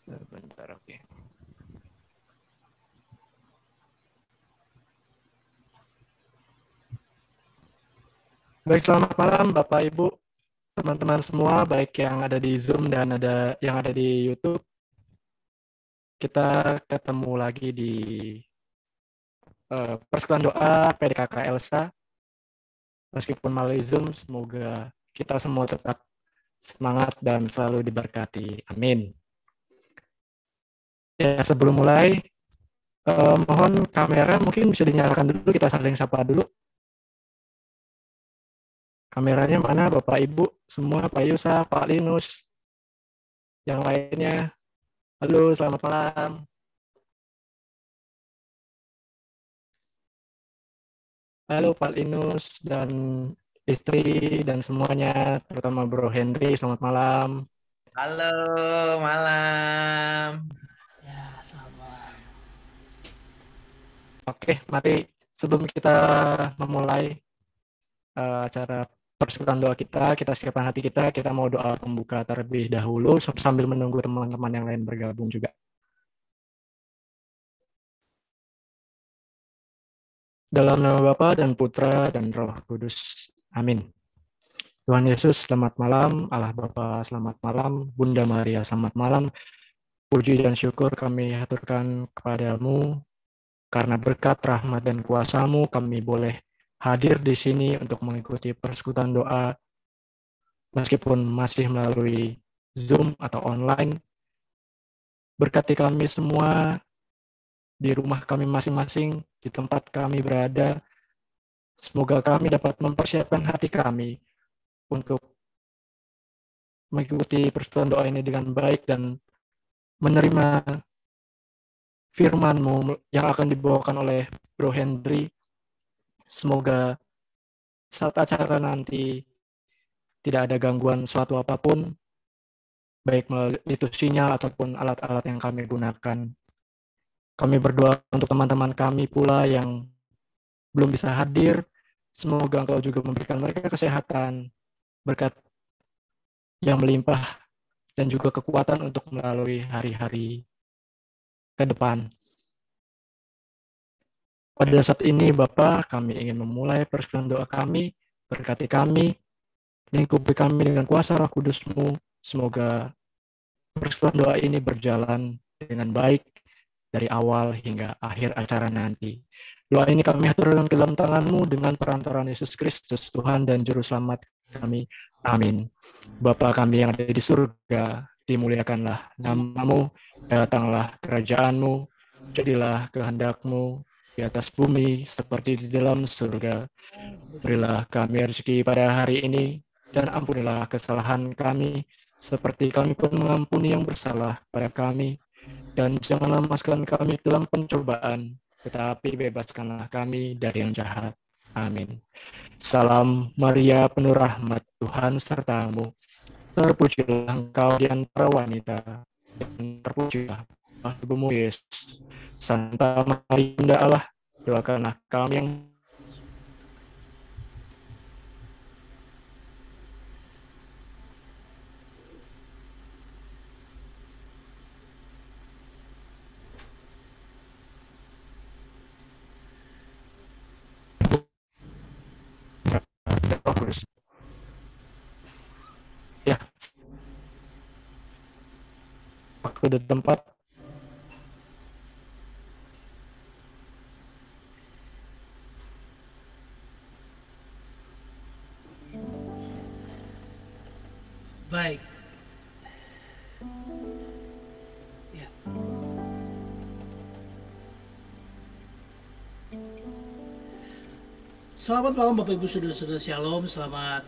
Sebentar, oke. Baik, selamat malam Bapak Ibu, teman-teman semua, baik yang ada di Zoom dan ada yang ada di YouTube. Kita ketemu lagi di persekutuan doa PDKK Elsa. Meskipun melalui Zoom, semoga kita semua tetap semangat dan selalu diberkati. Amin. Ya, sebelum mulai, mohon kamera mungkin bisa dinyalakan dulu, kita saling sapa dulu. Kameranya mana Bapak Ibu semua, Pak Yusa, Pak Linus, yang lainnya. Halo, selamat malam. Halo Pak Linus dan istri dan semuanya, terutama Bro Henry, selamat malam. Halo, malam. Ya, selamat. Oke, mari sebelum kita memulai acara persekutuan doa kita siapkan hati kita mau doa pembuka terlebih dahulu sambil menunggu teman-teman yang lain bergabung juga. Dalam nama Bapa dan Putra dan Roh Kudus. Amin. Tuhan Yesus, selamat malam. Allah Bapa, selamat malam. Bunda Maria, selamat malam. Puji dan syukur kami haturkan kepadamu, karena berkat rahmat dan kuasa-Mu kami boleh hadir di sini untuk mengikuti persekutuan doa, meskipun masih melalui Zoom atau online. Berkati kami semua di rumah kami masing-masing, di tempat kami berada. Semoga kami dapat mempersiapkan hati kami untuk mengikuti persekutuan doa ini dengan baik dan menerima firman-Mu yang akan dibawakan oleh Bro Henry. Semoga saat acara nanti tidak ada gangguan suatu apapun, baik itu sinyal ataupun alat-alat yang kami gunakan. Kami berdoa untuk teman-teman kami pula yang belum bisa hadir. Semoga Engkau juga memberikan mereka kesehatan, berkat yang melimpah, dan juga kekuatan untuk melalui hari-hari ke depan. Pada saat ini, Bapa, kami ingin memulai persekutuan doa kami, berkati kami, lingkupi kami dengan kuasa Roh Kudus-Mu. Semoga persekutuan doa ini berjalan dengan baik dari awal hingga akhir acara nanti. Doa ini kami haturkan ke dalam tangan-Mu dengan perantaraan Yesus Kristus, Tuhan dan Juru Selamat kami. Amin. Bapa kami yang ada di surga, dimuliakanlah nama-Mu, datanglah kerajaan-Mu, jadilah kehendak-Mu di atas bumi seperti di dalam surga. Berilah kami rezeki pada hari ini, dan ampunilah kesalahan kami, seperti kami pun mengampuni yang bersalah pada kami. Dan janganlah masukkan kami dalam pencobaan, tetapi bebaskanlah kami dari yang jahat. Amin. Salam Maria, penuh rahmat, Tuhan sertamu. Terpujilah engkau di antara wanita, dan terpujilah buah tubuhmu Yesus. Santa Maria, Bunda Allah, doakanlah kami yang bagus. Ya, waktu dan tempat. Baik. Ya. Selamat malam Bapak Ibu Saudara-saudara Shalom, selamat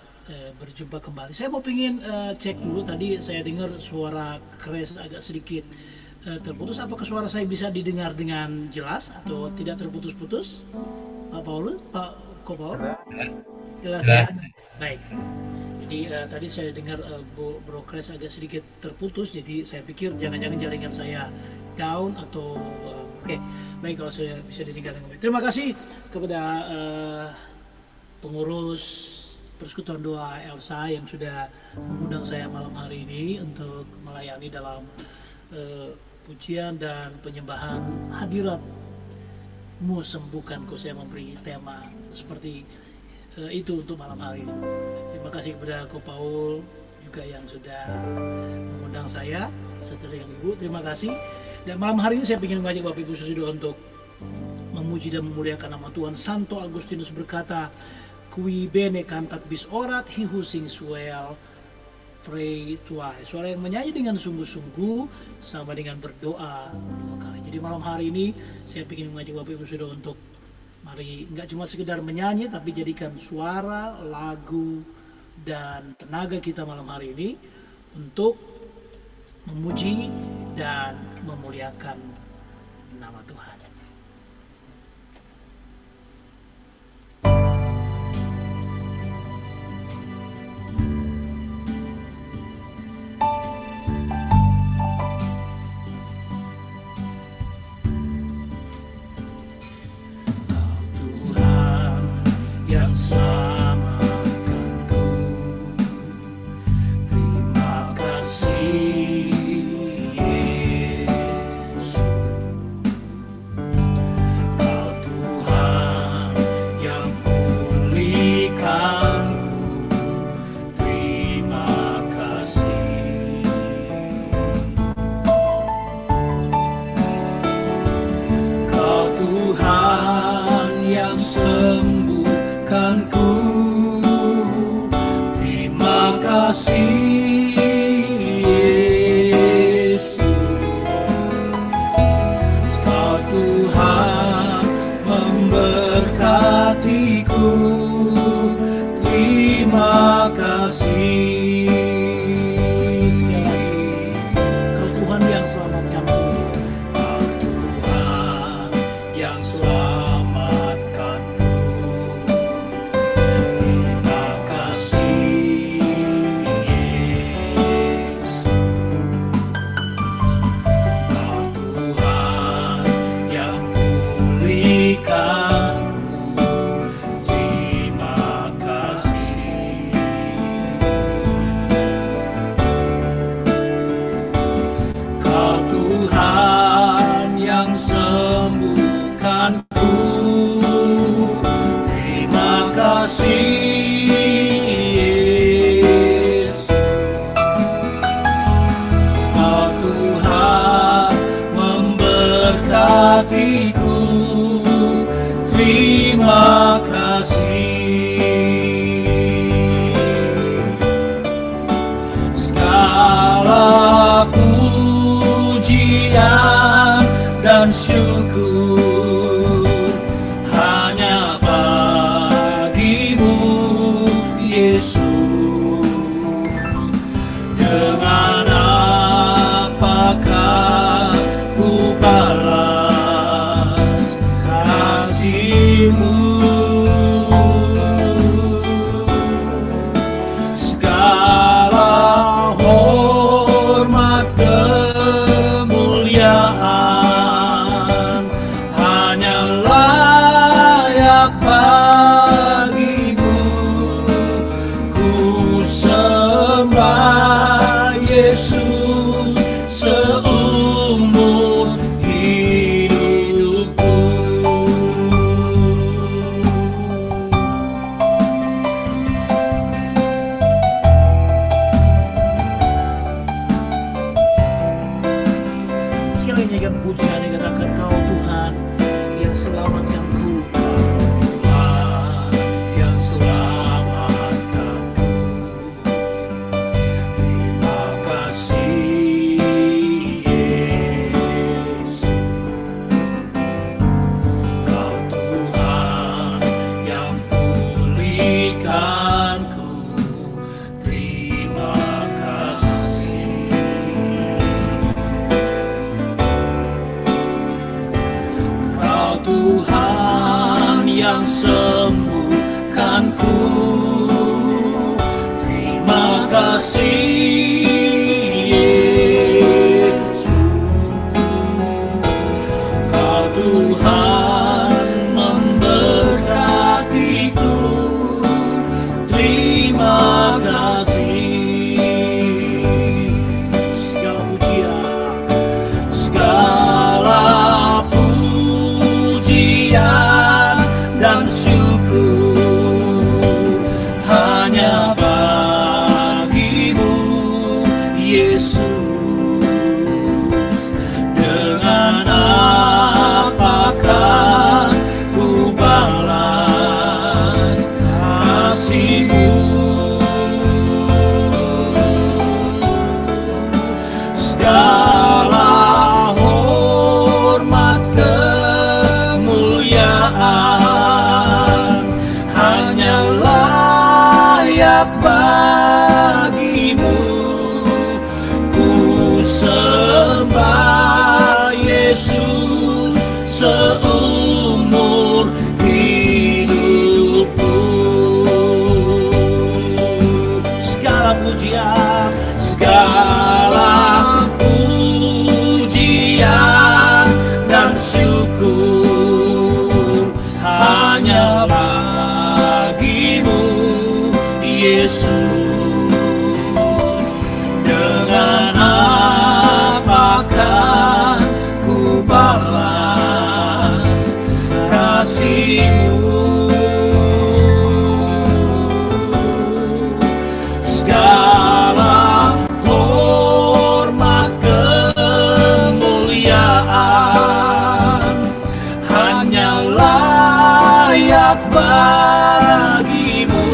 berjumpa kembali. Saya mau pingin cek dulu, tadi saya dengar suara crash agak sedikit terputus. Apakah suara saya bisa didengar dengan jelas atau tidak terputus-putus? Pak Paulus, Pak Kopal? Jelas ya? Baik. Jadi tadi saya dengar Bro Crash agak sedikit terputus, jadi saya pikir jangan-jangan jaringan saya down atau oke. Baik, kalau saya bisa didengar dengan baik. Terima kasih kepada pengurus persekutuan doa Elsa yang sudah mengundang saya malam hari ini untuk melayani dalam pujian dan penyembahan hadirat-Mu sembuhkanku. Saya memberi tema seperti itu untuk malam hari ini. Terima kasih kepada Ko Paul juga yang sudah mengundang saya, serta yang Ibu, terima kasih. Dan malam hari ini saya ingin mengajak Bapak Ibu Saudara untuk memuji dan memuliakan nama Tuhan. Santo Agustinus berkata, "Qui bene cantat bis orat, he who sings well pray twice." Suara yang menyanyi dengan sungguh-sungguh sama dengan berdoa 2 kali. Jadi malam hari ini saya ingin mengajak Bapak Ibu Saudara untuk mari nggak cuma sekedar menyanyi, tapi jadikan suara, lagu, dan tenaga kita malam hari ini untuk memuji dan memuliakan nama Tuhan. Tuhan yang selamatkanku, terima kasih Yesus. Kau Tuhan yang pulihkanku, terima kasih. Kau Tuhan yang sembuhkanku, terima kasih Yesus. Kau Tuhan memberkatiku, terima kasih. Sekali lagi, Kau Tuhan yang selamatkanku, Kau Tuhan yang selamatkanku, terima kasih Yesus. Kau Tuhan yang pulihkanku, terima kasih. Kau Tuhan yang sembuhkanku, terima kasih Yesus. Kau Tuhan memberkatiku, terima kasih. Segala pujian dan syukur hanya bagimu Yesus. Dengan apakah ku balas kasih-Mu? Segala hormat kemuliaan hanya layak bagimu. Ku sembah Yesus seumur hidupku. Sekali nyanyikan pujian yang katakan, Kau Tuhan yang selamatkanku, Kau Tuhan yang selamatkanku, terima kasih Yesus. Kau Tuhan yang pulihkanku, terima kasih. Kau Tuhan yang sembuhkanku, terima kasih Yesus. Kau Tuhan memberkatiku, terima kasih. Segala pujian seumur hidupku. Segala pujian, segala pujian dan syukur hanya bagimu, Yesus. Dengan apakah ku balas kasih-Mu? Segala hormat kemuliaan hanya layak bagimu.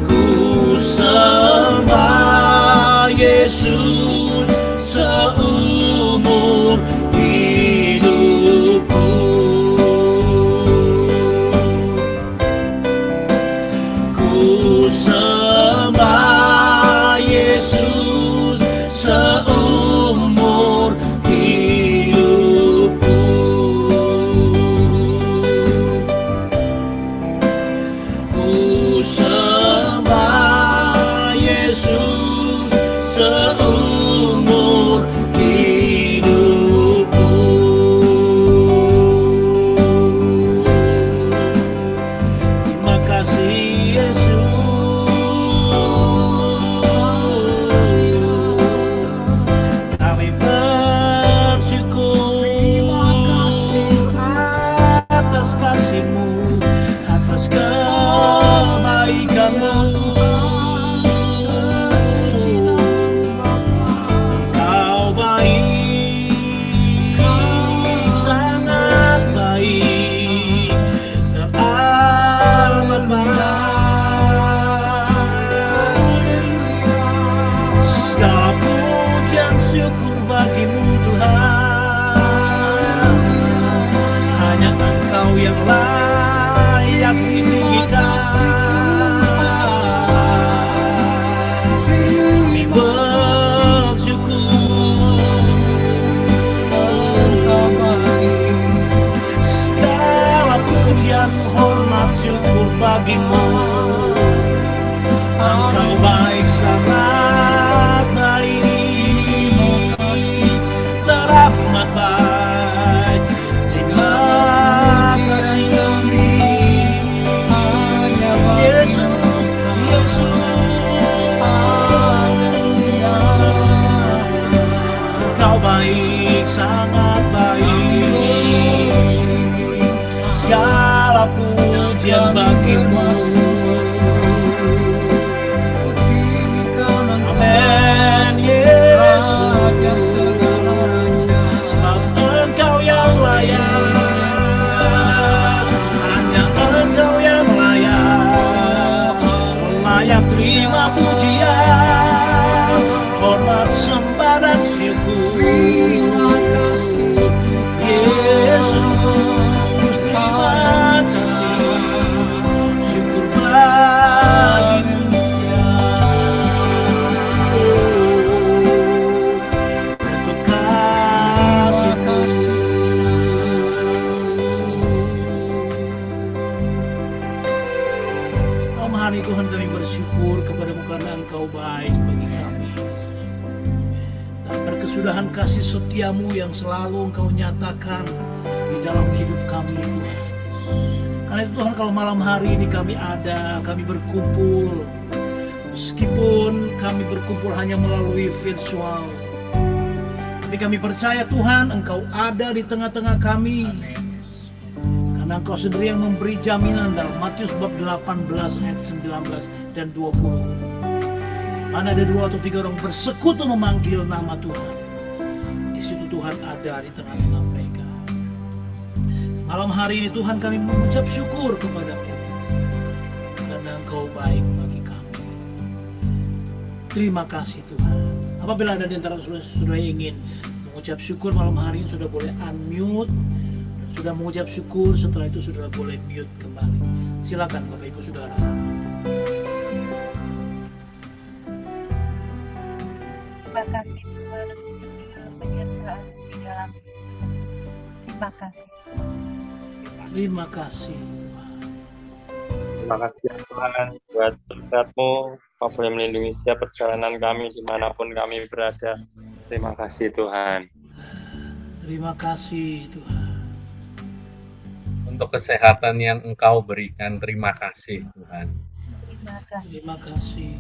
Ku sembah Yesus seumur hidupku. Ku sembah Yesus seumur hidupku. Ku sembah Yesus seumur hidupku. Terima kasih Yesus, kami bersyukur atas kasih-Mu, atas kebaikan-Mu. Engkau baik, sangat baik, teramat baik. Segala pujian syukur bagi-Mu Tuhan, hanya Engkau yang layak ditinggikan. Kami bersyukur Engkau baik. Segala pujian, hormat, syukur bagi-Mu. Engkau baik, sangat baik, teramat baik. Terima kasih Yesus, Yesus. Engkau baik, sangat baik. Segala pujian bagi-Mu. Amin, Yesus. Sebab Engkau yang layak, hanya Engkau yang layak terima pujian, hormat, sembah dan syukur. Terima kasih Yesus, terima kasih, syukur bagi-Mu. Untuk kasih-Mu. Malam hari Tuhan kami bersyukur kepada-Mu karena Engkau baik bagi kami. Tak berkesudahan kasih setia-Mu yang selalu Engkau nyatakan di dalam hidup kami Tuhan. Karena itu Tuhan, kalau malam hari ini kami berkumpul, meskipun kami berkumpul hanya melalui virtual, tapi kami percaya Tuhan Engkau ada di tengah-tengah kami. Karena Engkau sendiri yang memberi jaminan dalam Matius bab 18 ayat 19 dan 20. Mana ada 2 atau 3 orang bersekutu memanggil nama Tuhan, di situ Tuhan ada di tengah-tengah mereka. Malam hari ini Tuhan kami mengucap syukur kepada-Mu karena Engkau baik bagi kami. Terima kasih Tuhan. Apabila ada di antara saudara yang ingin mengucap syukur malam hari ini, sudah boleh unmute. Sudah mengucap syukur, setelah itu saudara boleh mute kembali. Silakan Bapak Ibu Saudara. Terima kasih Tuhan untuk segala penyertaan di dalam hidup. Terima kasih. Terima kasih. Terima kasih ya Tuhan buat berkat-Mu, Kau boleh melindungi setiap perjalanan kami dimanapun kami berada. Terima kasih Tuhan. Terima kasih Tuhan. Untuk kesehatan yang Engkau berikan, terima kasih Tuhan. Terima kasih. Terima kasih.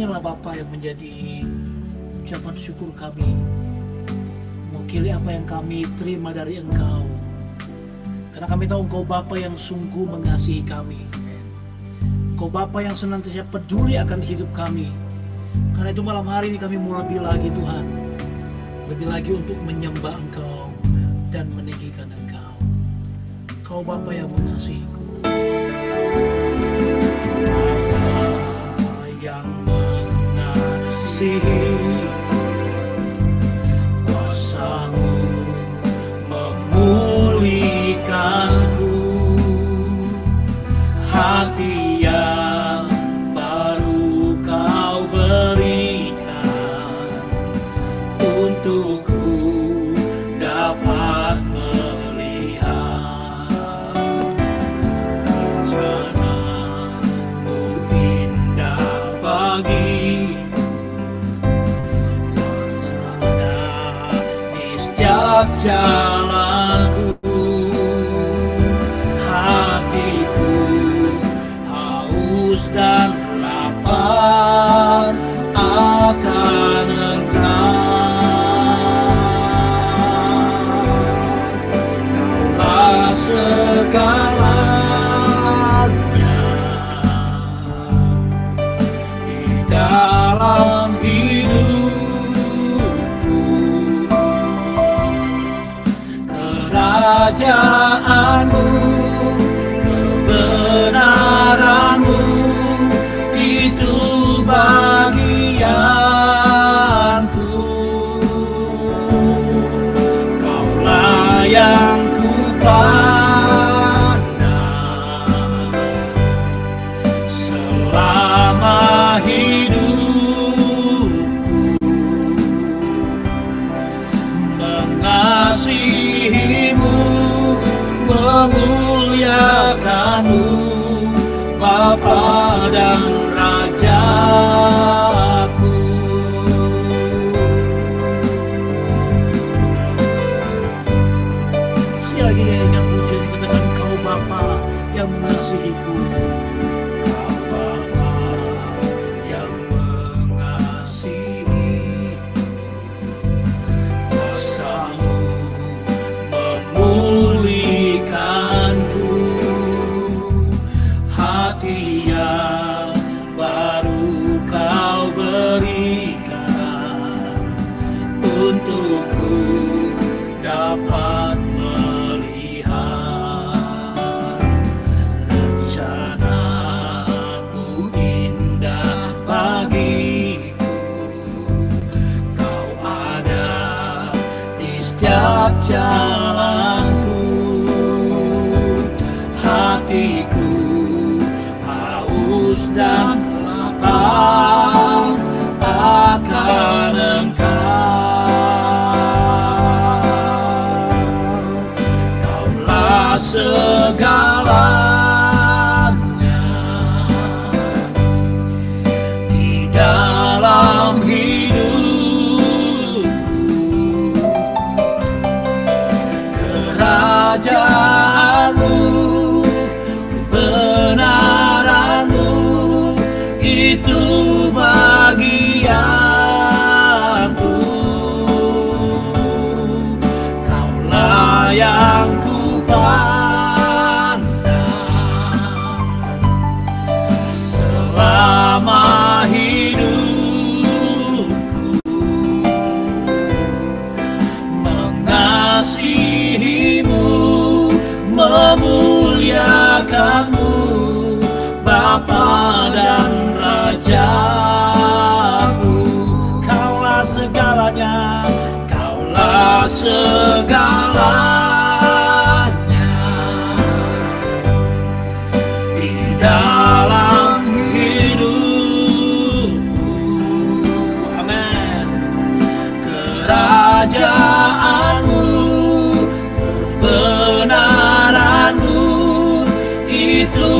Inilah Bapa yang menjadi ucapan syukur kami, mewakili apa yang kami terima dari Engkau. Karena kami tahu Engkau Bapa yang sungguh mengasihi kami. Engkau Bapa yang senantiasa peduli akan hidup kami. Karena itu malam hari ini kami mau lebih lagi Tuhan, lebih lagi untuk menyembah Engkau dan meninggikan Engkau. Engkau Bapa yang mengasihiku. Bapa yang mengasihi, kuasa-Mu memulihkanku, hati yang baru Kau berikan, untukku dapat melihat rencana-Mu indah bagiku, berjalan di setiap jalanku. Hatiku haus dan lapar akan Engkau. Kaulah segalanya di dalam hidupku. Kerajaan-Mu, kebenaran-Mu, itu bagianku. Kaulah yang kupandang selama hidupku, mengasihi-Mu, memuliakan-Mu, Bapa dan Rajaku. Sekali lagi dia ingat pujian dikatakan Kau Bapa yang mengasihiku. Kau Bapa yang mengasihi, kuasa-Mu memulihkanku, hati yang baru Kau berikan, untukku dapat melihat rencana-Mu indah bagiku. Kau ada di setiap jalanku. Hatiku haus dan lapar akan Engkau. Kaulah segalanya di dalam hidupku. Kerajaan-Mu, kebenaran-Mu, itu bagianku. Kaulah yang kupandang selama hidupku, mengasihi-Mu, memuliakan-Mu, Bapa dan Rajaku. Kaulah segalanya, Kaulah segalanya di dalam hidupku. Amin. Kerajaanmu, kebenaranmu, itu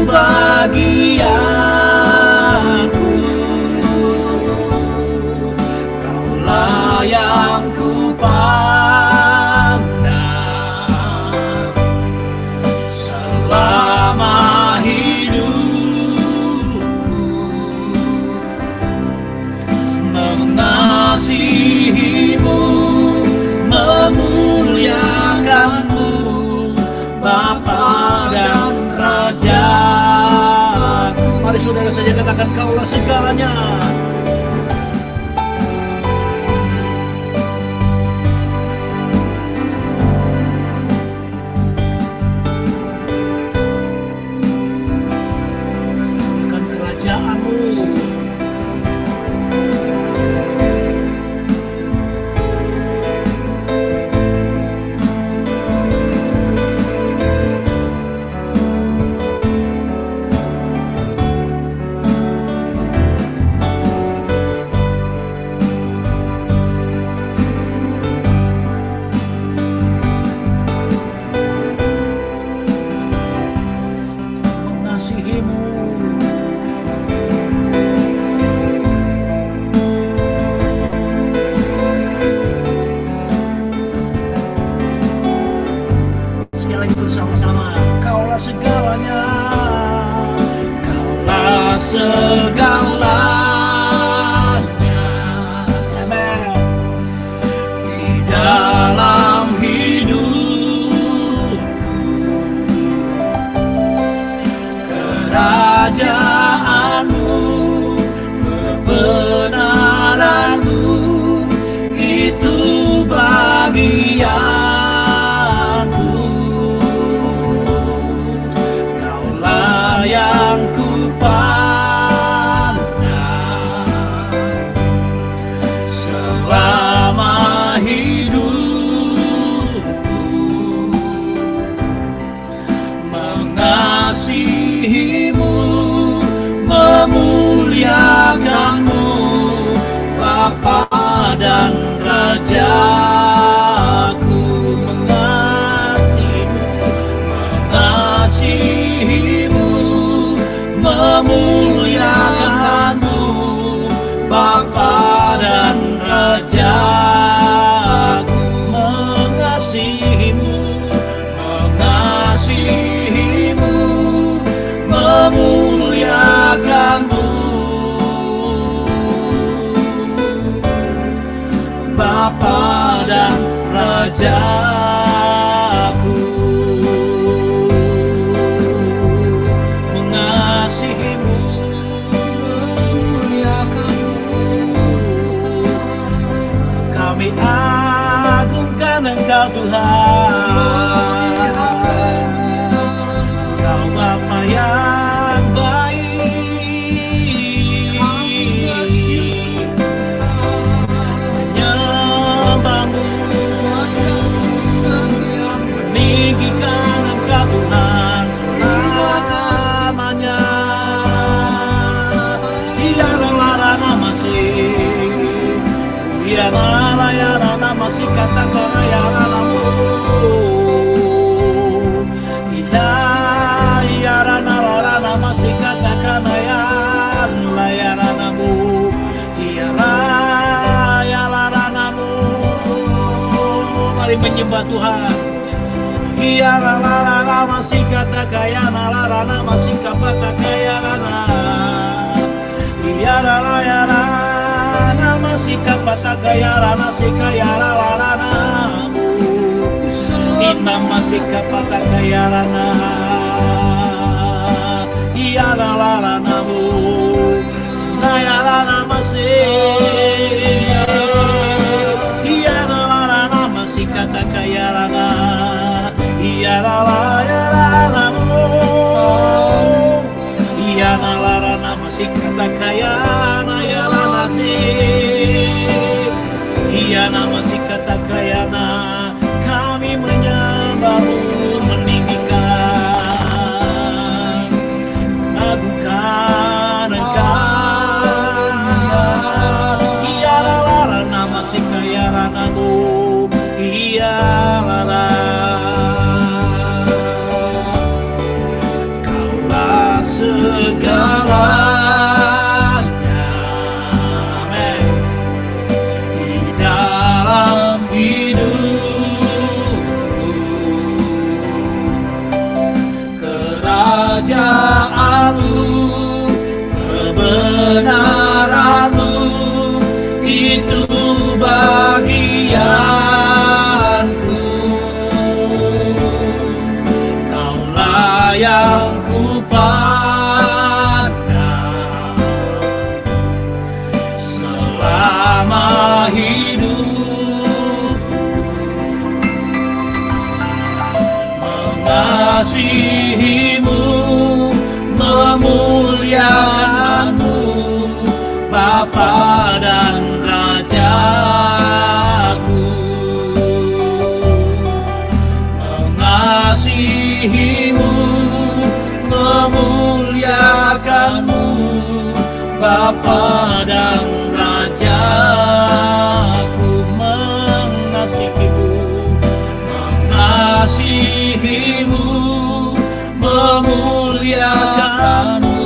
bagianku. Kaulah yang ku pandang selama hidupku, mengasihimu, memuliakanmu, Bapa dan Rajaku. Mari saudara saja katakan, Kaulah segalanya. Bukan kerajaanmu. Mengasihimu, sekali lagi bersama-sama. Kaulah segalanya, Kaulah segalanya. Amen. Di dalam hidupku, kerajaanmu, kebenaranmu, itu bagianku. Kaulah yang ku pandang selama hidupku, mengasihimu, memuliakanmu, Bapa dan Rajaku. Mengasihimu, memuliakanmu, Bapa dan Rajaku. Mengasihimu, memuliakanmu, Bapa dan Rajaku. Mengasihimu, memuliakanmu, kami agungkan Engkau Tuhan. Engkau Bapa yang baik, menyembahmu, meninggikan Engkau Tuhan selamanya. Ialah masih, ialah masih katakan ialah-mu. Masih katakan layaranamu, hiaranamu. Mari menyembah Tuhan. Hiarana masih katakan layarana masih katakan hiarana masih katakan sikayaranamu. Inam masih katakan Iyalaranamu, Nayalana masih, Iyalarana masih kata kayarana, Iyalaranamu, Iyanalarana masih kata kayana, Yalana sih, Iyana masih kata kayana. lara. Kaulah segalanya, amin, di dalam hidupku. Kerajaanmu, kebenaranmu, itu bagianku. Kaulah yang kupandang selama hidup, mengasihimu, memuliakanmu, Bapa dan Rajaku. Mengasihimu, memuliakanmu, Bapa dan Rajaku. Mengasihimu, mengasihimu, memuliakanmu,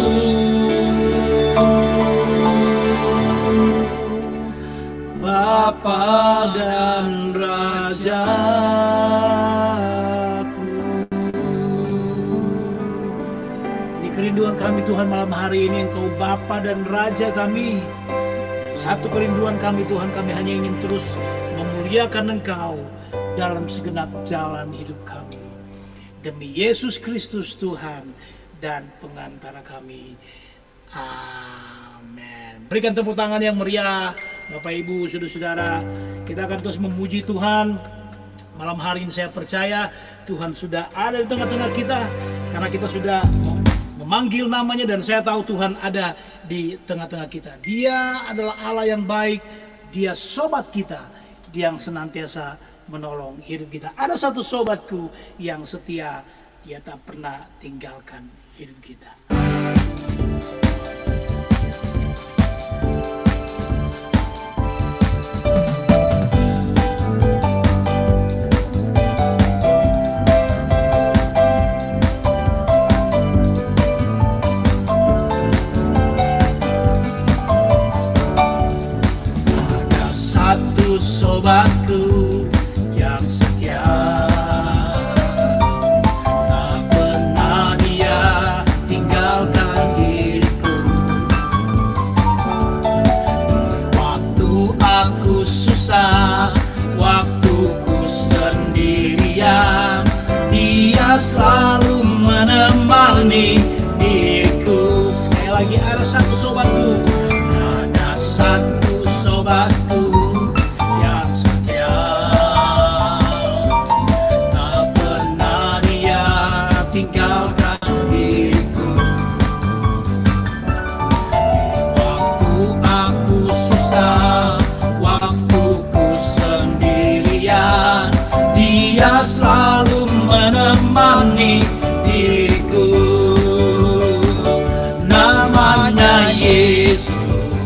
Bapa dan Rajaku. Ini kerinduan kami Tuhan malam hari ini, Engkau Bapa dan Raja kami. Satu kerinduan kami Tuhan, kami hanya ingin terus memuliakan Engkau dalam segenap jalan hidup kami. Demi Yesus Kristus Tuhan dan pengantara kami. Amin. Berikan tepuk tangan yang meriah, Bapak Ibu, saudara-saudara. Kita akan terus memuji Tuhan. Malam hari ini saya percaya Tuhan sudah ada di tengah-tengah kita, karena kita sudah memanggil namanya, dan saya tahu Tuhan ada di tengah-tengah kita. Dia adalah Allah yang baik, Dia sobat kita, Dia yang senantiasa menolong hidup kita. Ada satu sobatku yang setia, Dia tak pernah tinggalkan hidup kita. Ada satu sobatku yang setia, tak pernah dia tinggalkan diriku. Waktu aku susah, waktu ku sendirian, Dia selalu menemani diriku. Sekali lagi, ada satu sobatku, ada satu sobatku yang setia, tak pernah dia tinggalkan diriku. Waktu aku susah, waktu ku sendirian, Dia selalu menemani diriku. Namanya Yesus,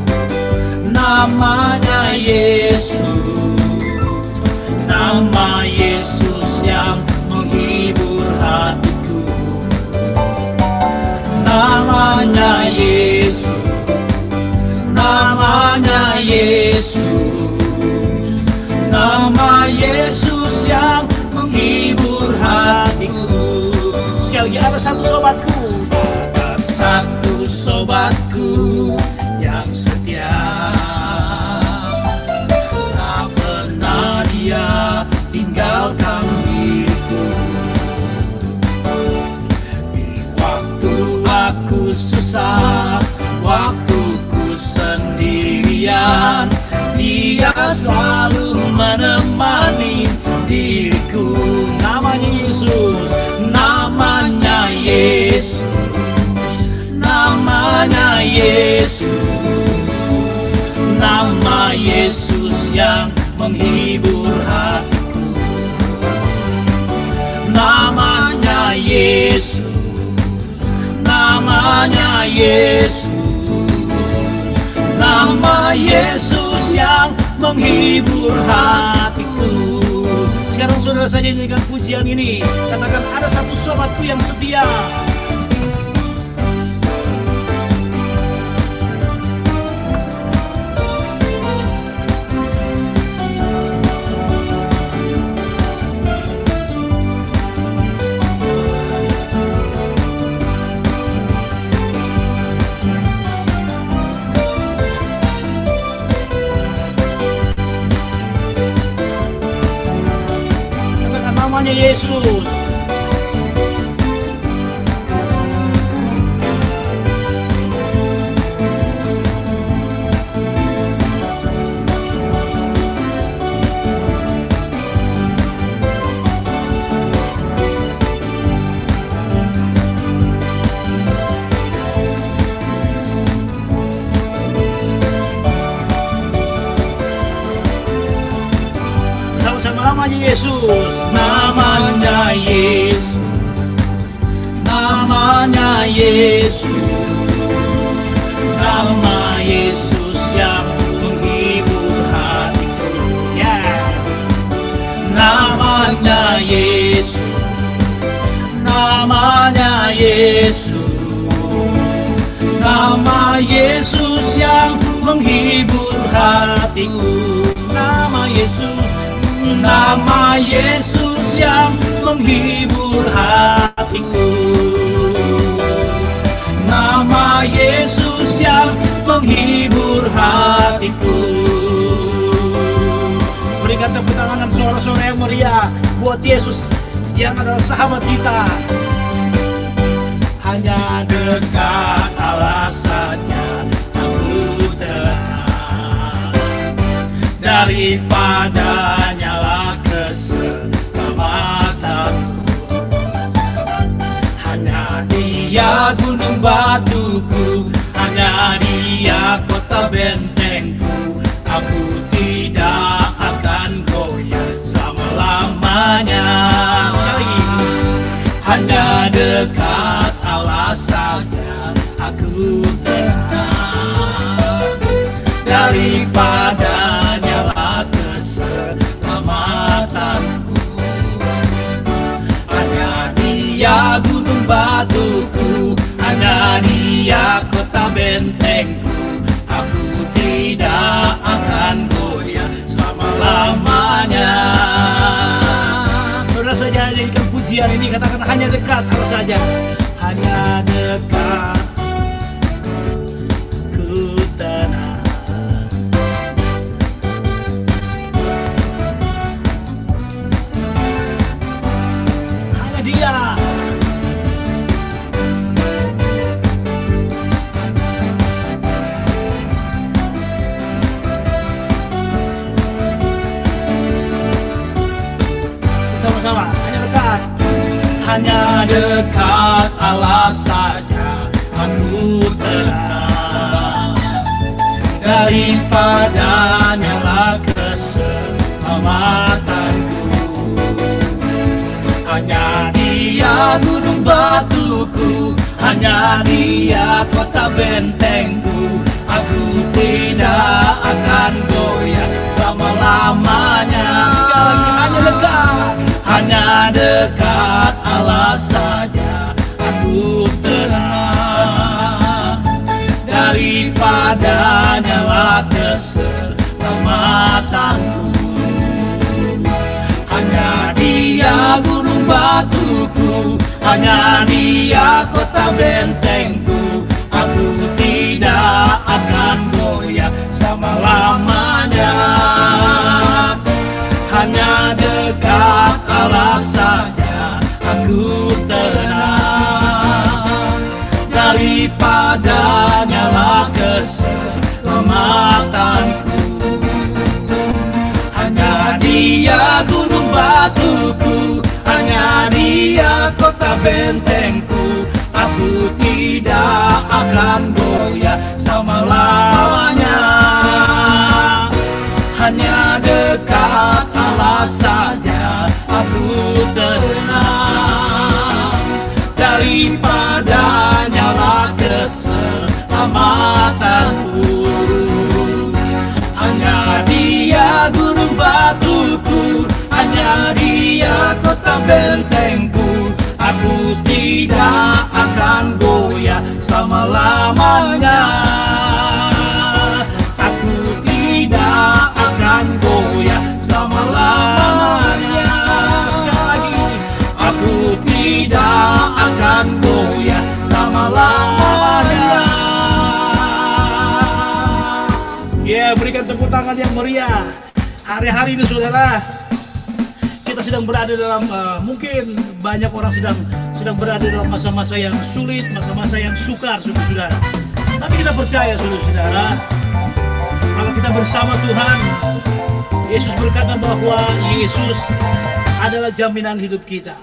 namanya Yesus, nama Yesus yang menghibur hatiku. Namanya Yesus, namanya Yesus, nama Yesus yang menghibur hatiku. Sekali lagi, ada satu sobatku, ada satu sobatku yang setia, tak pernah dia tinggalkan diriku. Di waktu aku susah, waktu ku sendirian, Dia selalu menemani diriku. Namanya Yesus, namanya Yesus, namanya Yesus, nama Yesus yang menghibur hatiku. Namanya Yesus, namanya Yesus, nama Yesus yang menghibur hatiku. Sekarang Saudara saja nyanyikan pujian ini. Katakan, ada satu sobatku yang setia. Namanya Yesus. Namanya Yesus, namanya Yesus, namanya Yesus, nama Yesus yang menghibur hatiku. Yes. Namanya Yesus, namanya Yesus, nama Yesus yang menghibur hatiku. Nama Yesus, nama Yesus yang menghibur hatiku. Nama Yesus yang menghibur hatiku. Berikan tepuk tangan dan suara-suara yang meriah buat Yesus yang adalah sahabat kita. Hanya dekat Allah saja aku tenang, daripada keselamatanku. Hanya Dia gunung batuku, hanya Dia kota bentengku. Aku tidak akan goyah selama-lamanya. Hanya dekat Allah saja aku tenang, daripada nyala keselamatanku. Hanya Dia gunung batuku, hanya Dia kota bentengku. Aku tidak akan goyah selama-lamanya. Saudara saja nyanyikan pujian ini, katakan hanya dekat Allah saja. Hanya dekat ku tenang. Dia sama-sama, hanya dekat, hanya dekat Allah saja aku tenang, daripada nyala keselamatanku. Hanya Dia gunung batuku, hanya Dia kota bentengku. Aku tidak akan goyah selama-lamanya. Sekali lagi, hanya dekat, hanya dekat Allah saja aku tenang, daripada nyala keselamatanku. Hanya Dia gunung batuku, hanya Dia kota bentengku. Aku tidak akan goyah selama-lamanya. Hanya dekat Allah saja aku tenang, daripada nyala keselamatanku. Hanya Dia gunung batuku, hanya Dia kota bentengku. Aku tidak akan goyah selama-lamanya. Hanya dekat Allah saja aku tenang, daripada nyala keselamatanku. Hanya Dia gunung batuku, hanya Dia bentengku, aku tidak akan goyah selama-lamanya. Aku tidak akan goyah selama-lamanya. Sekali lagi, aku tidak akan goyah selama-lamanya. Ya, berikan tepuk tangan yang meriah. Hari-hari ini saudara, kita sedang berada dalam mungkin banyak orang sedang berada dalam masa-masa yang sulit, masa-masa yang sukar, saudara-saudara. Tapi kita percaya, saudara-saudara, kalau kita bersama Tuhan, Yesus berkata bahwa Yesus adalah jaminan hidup kita.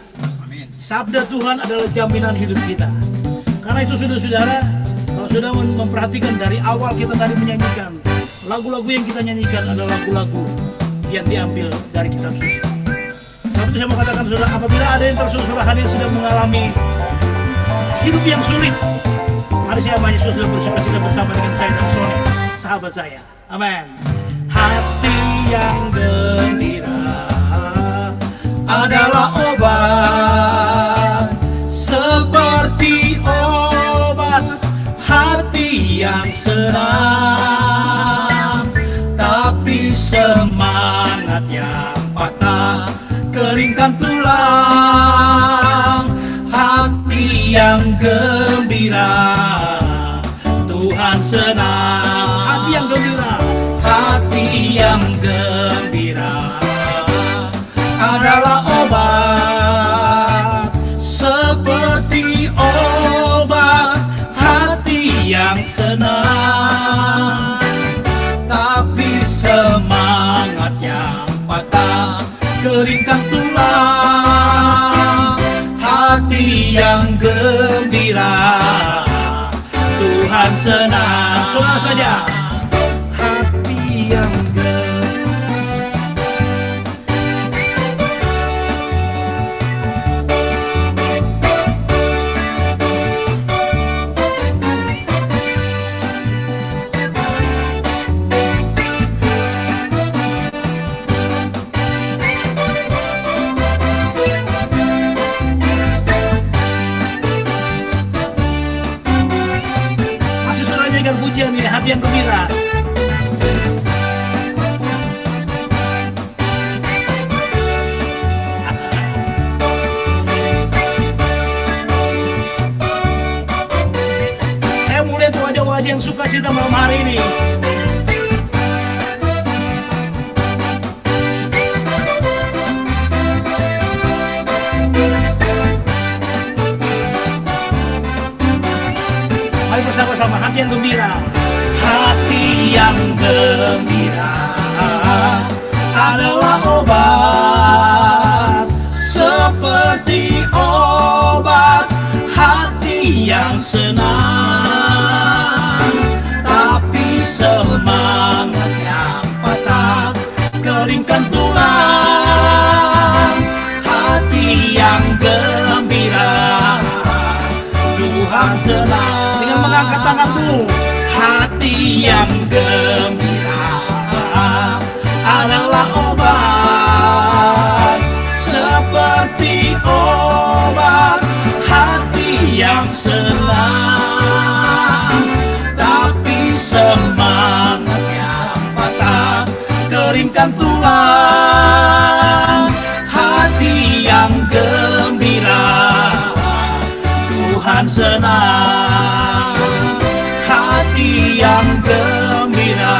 Sabda Tuhan adalah jaminan hidup kita. Karena itu, saudara-saudara, kalau sudah memperhatikan dari awal kita tadi menyanyikan, lagu-lagu yang kita nyanyikan adalah lagu-lagu yang diambil dari kitab suci. Sebab itu saya mau katakan, saudara, apabila ada yang saudara hadir sedang mengalami hidup yang sulit, mari saya maju saudara bersuka-cita bersama dengan saya dan Sony, sahabat saya. Amin. Hati yang gembira adalah obat, seperti obat hati yang senang. Tapi semangat yang patah keringkan tulang. Hati yang gembira Tuhan senang. Hati yang gembira, hati yang gembira adalah obat, seperti obat hati yang senang. Tapi semangat yang patah keringkan tulang. Hati yang gembira Tuhan senang. Saudara saja, hati yang pujian ini, hati yang gembira. Saya mau lihat wajah-wajah yang sukacita malam hari ini. Mari bersama-sama, hati yang gembira. Hati yang gembira adalah obat, seperti obat hati yang senang. Tapi semangat yang patah keringkan tulang. Hati yang gembira Tuhan senang. Dengan mengangkat tanganmu, hati yang gembira adalah obat, seperti obat hati yang senang. Tapi semangat yang patah keringkan tulang. Hati yang gembira Tuhan senang. Hati yang gembira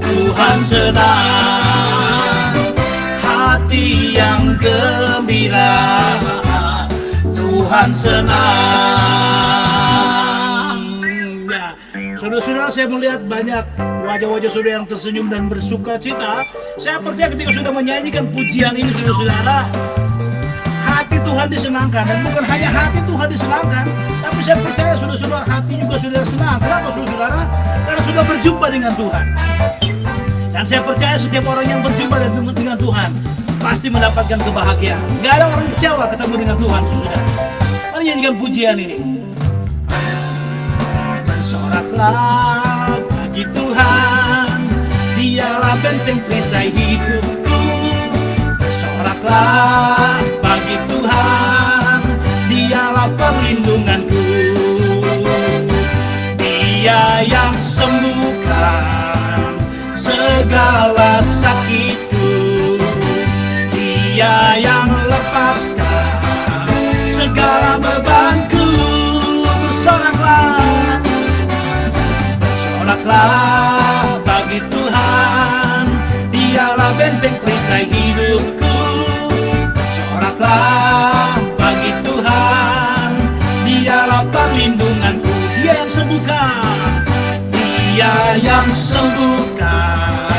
Tuhan senang. Hati yang gembira Tuhan senang. Ya, saudara-saudara, saya melihat banyak wajah-wajah saudara yang tersenyum dan bersuka cita. Saya percaya ketika sudah menyanyikan pujian ini, saudara-saudara, hati Tuhan disenangkan. Dan bukan hanya hati Tuhan disenangkan, tapi saya percaya saudara-saudara, hati juga sudah senang. Kenapa, saudara-saudara? Karena sudah berjumpa dengan Tuhan. Dan saya percaya setiap orang yang berjumpa dengan Tuhan pasti mendapatkan kebahagiaan. Gak ada orang kecewa ketemu dengan Tuhan, saudara. Mari nyanyikan pujian ini. Bersoraklah bagi Tuhan, Dialah benteng perisai hidupku. Bersoraklah bersoraklah bagi Tuhan, dialah perlindunganku. Dia yang sembuhkan segala sakitku, Dia yang lepaskan segala bebanku. Bersoraklah, bersoraklah bagi Tuhan, dialah benteng perisai hidupku. Bersoraklah bagi Tuhan, dialah perlindunganku. Dia yang sembuhkan, Dia yang sembuhkan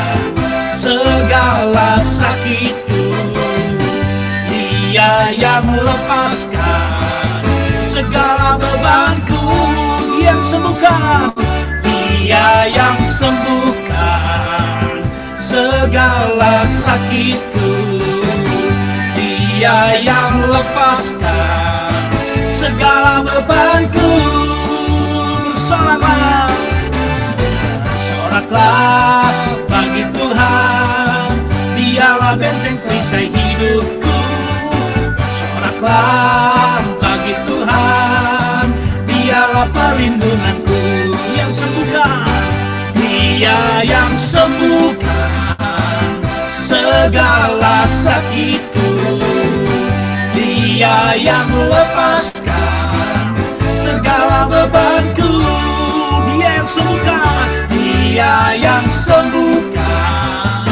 segala sakitku, Dia yang lepaskan segala bebanku. Dia yang sembuhkan, Dia yang sembuhkan segala sakitku, Dia yang lepaskan segala bebanku. Bersoraklah, bersoraklah bagi Tuhan, dialah benteng perisai hidupku. Bersoraklah bagi Tuhan, dialah perlindunganku. Yang sembuhkan, Dia yang sembuhkan segala sakitku, Dia yang lepaskan segala bebanku. Dia yang sembuhkan, Dia yang sembuhkan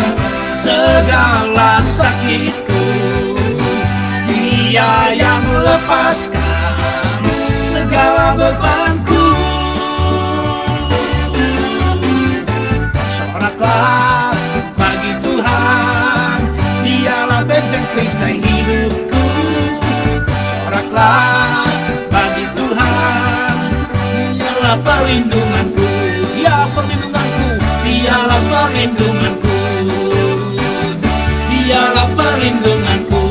segala sakitku, Dia yang lepaskan segala bebanku. Bersoraklah bagi Tuhan, dialah benteng perisai hidupku. Bersoraklah bagi Tuhan, dialah perlindunganku. Dia perlindunganku, dialah perlindunganku, dialah perlindunganku.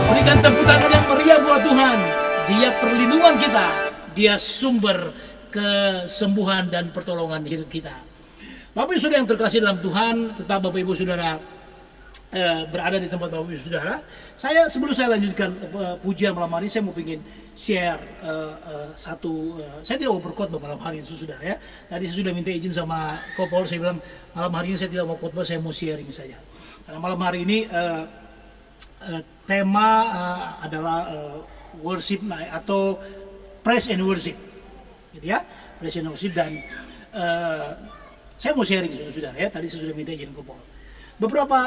Berikan tepuk tangan yang meriah buat Tuhan. Dia perlindungan kita, Dia sumber kesembuhan dan pertolongan hidup kita. Bapak Ibu Saudara yang terkasih dalam Tuhan, tetap Bapak Ibu Saudara berada di tempat Bapak Ibu Saudara. Sebelum saya lanjutkan pujian malam hari, saya mau ingin share saya tidak mau berkhotbah malam hari ini, Saudara ya. Tadi saya sudah minta izin sama Kopol, saya bilang malam hari ini saya tidak mau khotbah, saya mau sharing saja. Karena malam hari ini tema adalah worship night atau praise and worship, gitu ya, praise and worship. Dan saya mau sharing, Saudara ya. Tadi saya sudah minta izin Kopol.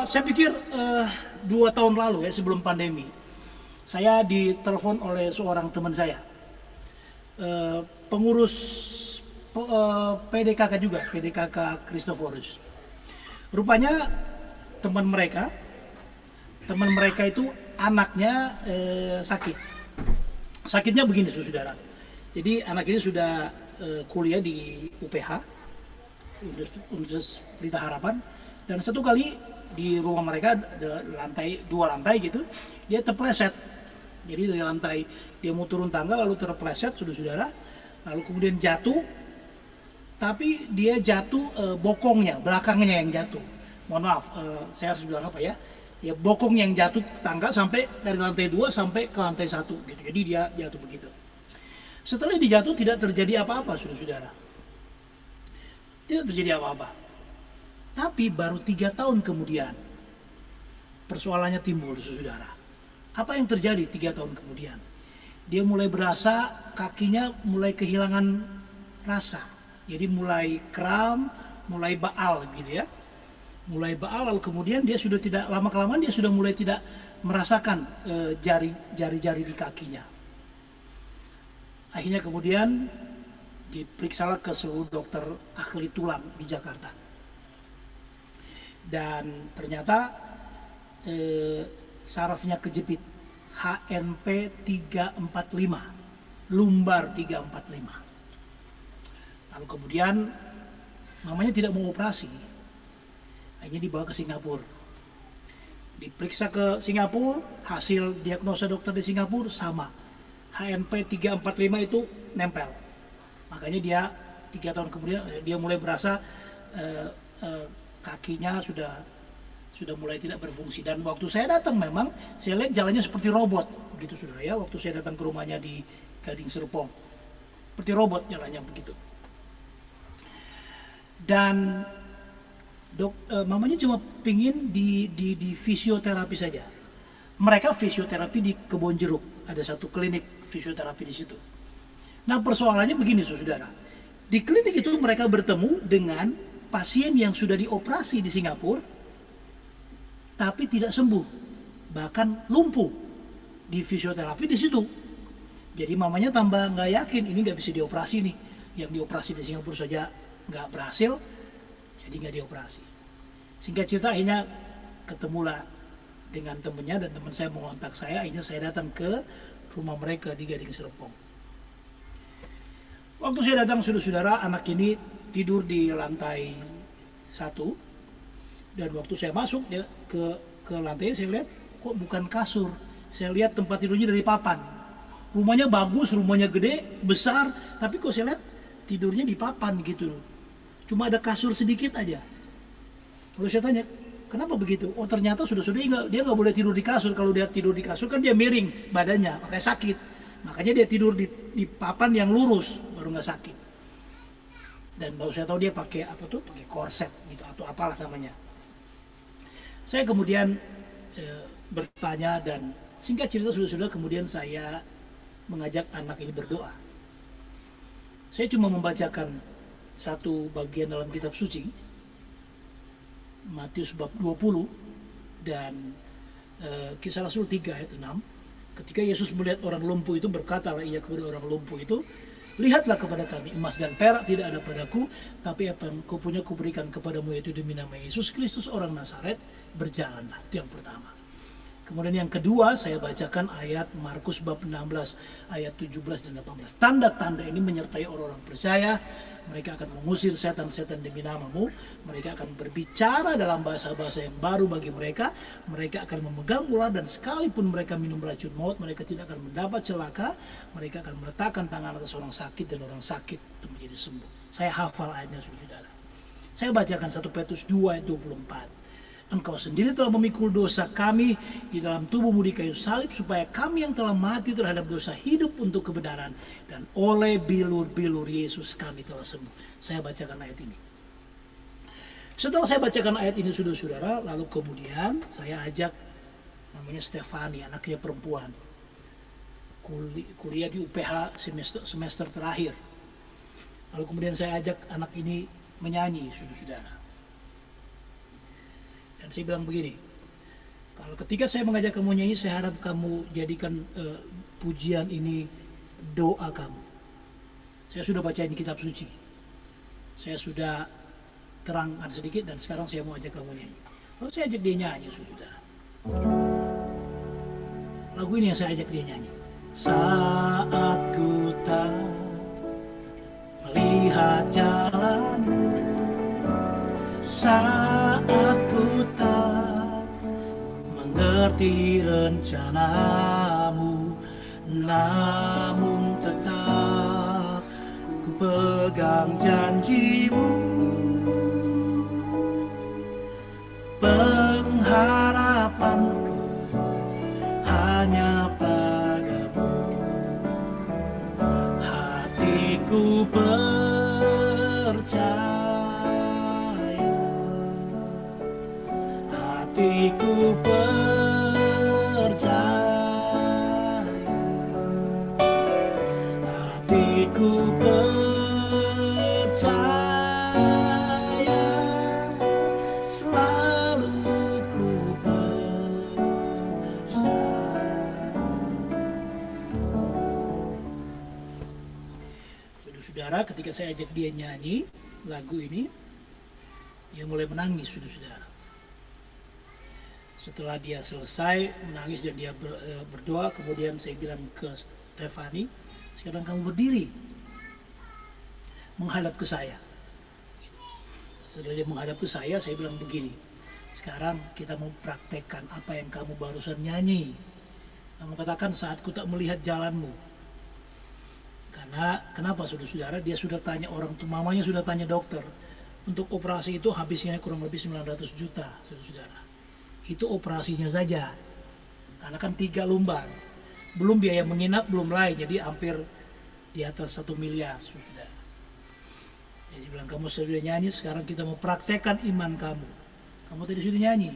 Saya pikir 2 tahun lalu ya, sebelum pandemi, saya ditelepon oleh seorang teman saya, pengurus PDKK juga, PDKK Kristoforus. Rupanya teman mereka itu anaknya sakit. Sakitnya begini, Saudara. Jadi anak ini sudah kuliah di UPH, Universitas Pelita Harapan. Dan satu kali di rumah mereka ada dua lantai gitu, dia terpleset. Jadi dari lantai dia mau turun tangga lalu terpleset, Saudara. Lalu kemudian jatuh, tapi dia jatuh bokongnya, belakangnya yang jatuh. Mohon maaf, saya harus bilang apa ya? Ya bokong yang jatuh ke tangga sampai dari lantai 2 sampai ke lantai 1 gitu. Jadi dia jatuh begitu. Setelah dia jatuh tidak terjadi apa-apa, Saudara. Tidak terjadi apa-apa. Tapi baru 3 tahun kemudian persoalannya timbul, Saudara. Apa yang terjadi 3 tahun kemudian? Dia mulai berasa kakinya mulai kehilangan rasa. Jadi mulai kram, mulai baal gitu ya. Mulai baal, lalu kemudian dia sudah tidak, lama-kelamaan dia sudah mulai tidak merasakan jari-jari di kakinya. Akhirnya kemudian diperiksalah ke seluruh dokter ahli tulang di Jakarta. Dan ternyata sarafnya kejepit, HNP 345, lumbar 345. Lalu kemudian mamanya tidak mau operasi, akhirnya dibawa ke Singapura. Diperiksa ke Singapura, hasil diagnosa dokter di Singapura sama, HNP 345 itu nempel. Makanya dia 3 tahun kemudian dia mulai berasa kakinya sudah mulai tidak berfungsi. Dan waktu saya datang memang saya lihat jalannya seperti robot, begitu saudara ya. Waktu saya datang ke rumahnya di Gading Serpong, seperti robot jalannya begitu. Dan mamanya cuma pingin di fisioterapi saja. Mereka fisioterapi di Kebon Jeruk, ada satu klinik fisioterapi di situ. Nah persoalannya begini saudara, di klinik itu mereka bertemu dengan pasien yang sudah dioperasi di Singapura, tapi tidak sembuh, bahkan lumpuh di fisioterapi di situ. Jadi mamanya tambah nggak yakin, ini nggak bisa dioperasi nih, yang dioperasi di Singapura saja nggak berhasil, jadi nggak dioperasi. Singkat cerita akhirnya ketemulah dengan temennya, dan teman saya mengontak saya, akhirnya saya datang ke rumah mereka di Gading Serpong. Waktu saya datang saudara-saudara, anak ini tidur di lantai 1, dan waktu saya masuk ke lantai, saya lihat kok bukan kasur, saya lihat tempat tidurnya dari papan. Rumahnya bagus, rumahnya gede, besar, tapi kok saya lihat tidurnya di papan gitu. Cuma ada kasur sedikit aja. Lalu saya tanya, kenapa begitu? Oh ternyata sudah dia nggak boleh tidur di kasur. Kalau dia tidur di kasur kan dia miring badannya, makanya sakit. Makanya dia tidur di papan yang lurus, baru nggak sakit. Dan baru saya tahu dia pakai pakai korset gitu atau apalah namanya. Saya kemudian bertanya, dan singkat cerita sudah kemudian saya mengajak anak ini berdoa. Saya cuma membacakan satu bagian dalam kitab suci, Matius bab 20 dan Kisah Rasul 3 ayat 6. Ketika Yesus melihat orang lumpuh itu, berkatalah ia kepada orang lumpuh itu, lihatlah kepada kami, emas dan perak tidak ada padaku, tapi apa yang kau punya kuberikan kepadamu, yaitu demi nama Yesus Kristus orang Nazaret, berjalanlah. Itu yang pertama. Kemudian yang kedua, saya bacakan ayat Markus bab 16 ayat 17 dan 18. Tanda-tanda ini menyertai orang-orang percaya. Mereka akan mengusir setan-setan demi namamu. Mereka akan berbicara dalam bahasa-bahasa yang baru bagi mereka. Mereka akan memegang ular, dan sekalipun mereka minum racun maut, mereka tidak akan mendapat celaka. Mereka akan meletakkan tangan atas orang sakit, dan orang sakit itu menjadi sembuh. Saya hafal ayatnya saudara. Saya bacakan 1 Petrus 2 ayat 24. Engkau sendiri telah memikul dosa kami di dalam tubuhmu di kayu salib, supaya kami yang telah mati terhadap dosa hidup untuk kebenaran, dan oleh bilur-bilur Yesus kami telah sembuh. Saya bacakan ayat ini. Setelah saya bacakan ayat ini saudara-saudara, lalu kemudian saya ajak, namanya Stefani, anaknya perempuan, kuliah di UPH semester terakhir. Lalu kemudian saya ajak anak ini menyanyi saudara-saudara. Dan saya bilang begini, kalau ketika saya mengajak kamu nyanyi, saya harap kamu jadikan pujian ini doa kamu. Saya sudah baca ini kitab suci, saya sudah terangkan sedikit, dan sekarang saya mau ajak kamu nyanyi. Lalu saya ajak dia nyanyi saudara. Lagu ini yang saya ajak dia nyanyi. Saat ku tak melihat jalanmu, saat ku tak mengerti rencanamu, namun tetap ku pegang janjimu. Pengharapanku hanya padamu, hatiku percaya, hatiku percaya, hatiku percaya, selalu ku percaya. Saudara-saudara, ketika saya ajak dia nyanyi lagu ini, dia mulai menangis saudara-saudara. Setelah dia selesai menangis dan dia berdoa, kemudian saya bilang ke Stefani, sekarang kamu berdiri menghadap ke saya. Setelah dia menghadap ke saya bilang begini, sekarang kita mau praktekkan apa yang kamu barusan nyanyi. Kamu katakan, saat ku tak melihat jalanmu. Karena kenapa saudara-saudara, dia sudah tanya orang tua, mamanya sudah tanya dokter, Untuk operasi itu habisnya kurang lebih 900 juta, saudara-saudara. Itu operasinya saja. Karena kan 3 lumbar. Belum biaya menginap, belum lain. Jadi hampir di atas 1 miliar, saudara. Jadi bilang, kamu sudah nyanyi, sekarang kita mau praktekkan iman kamu. Kamu tadi sudah nyanyi.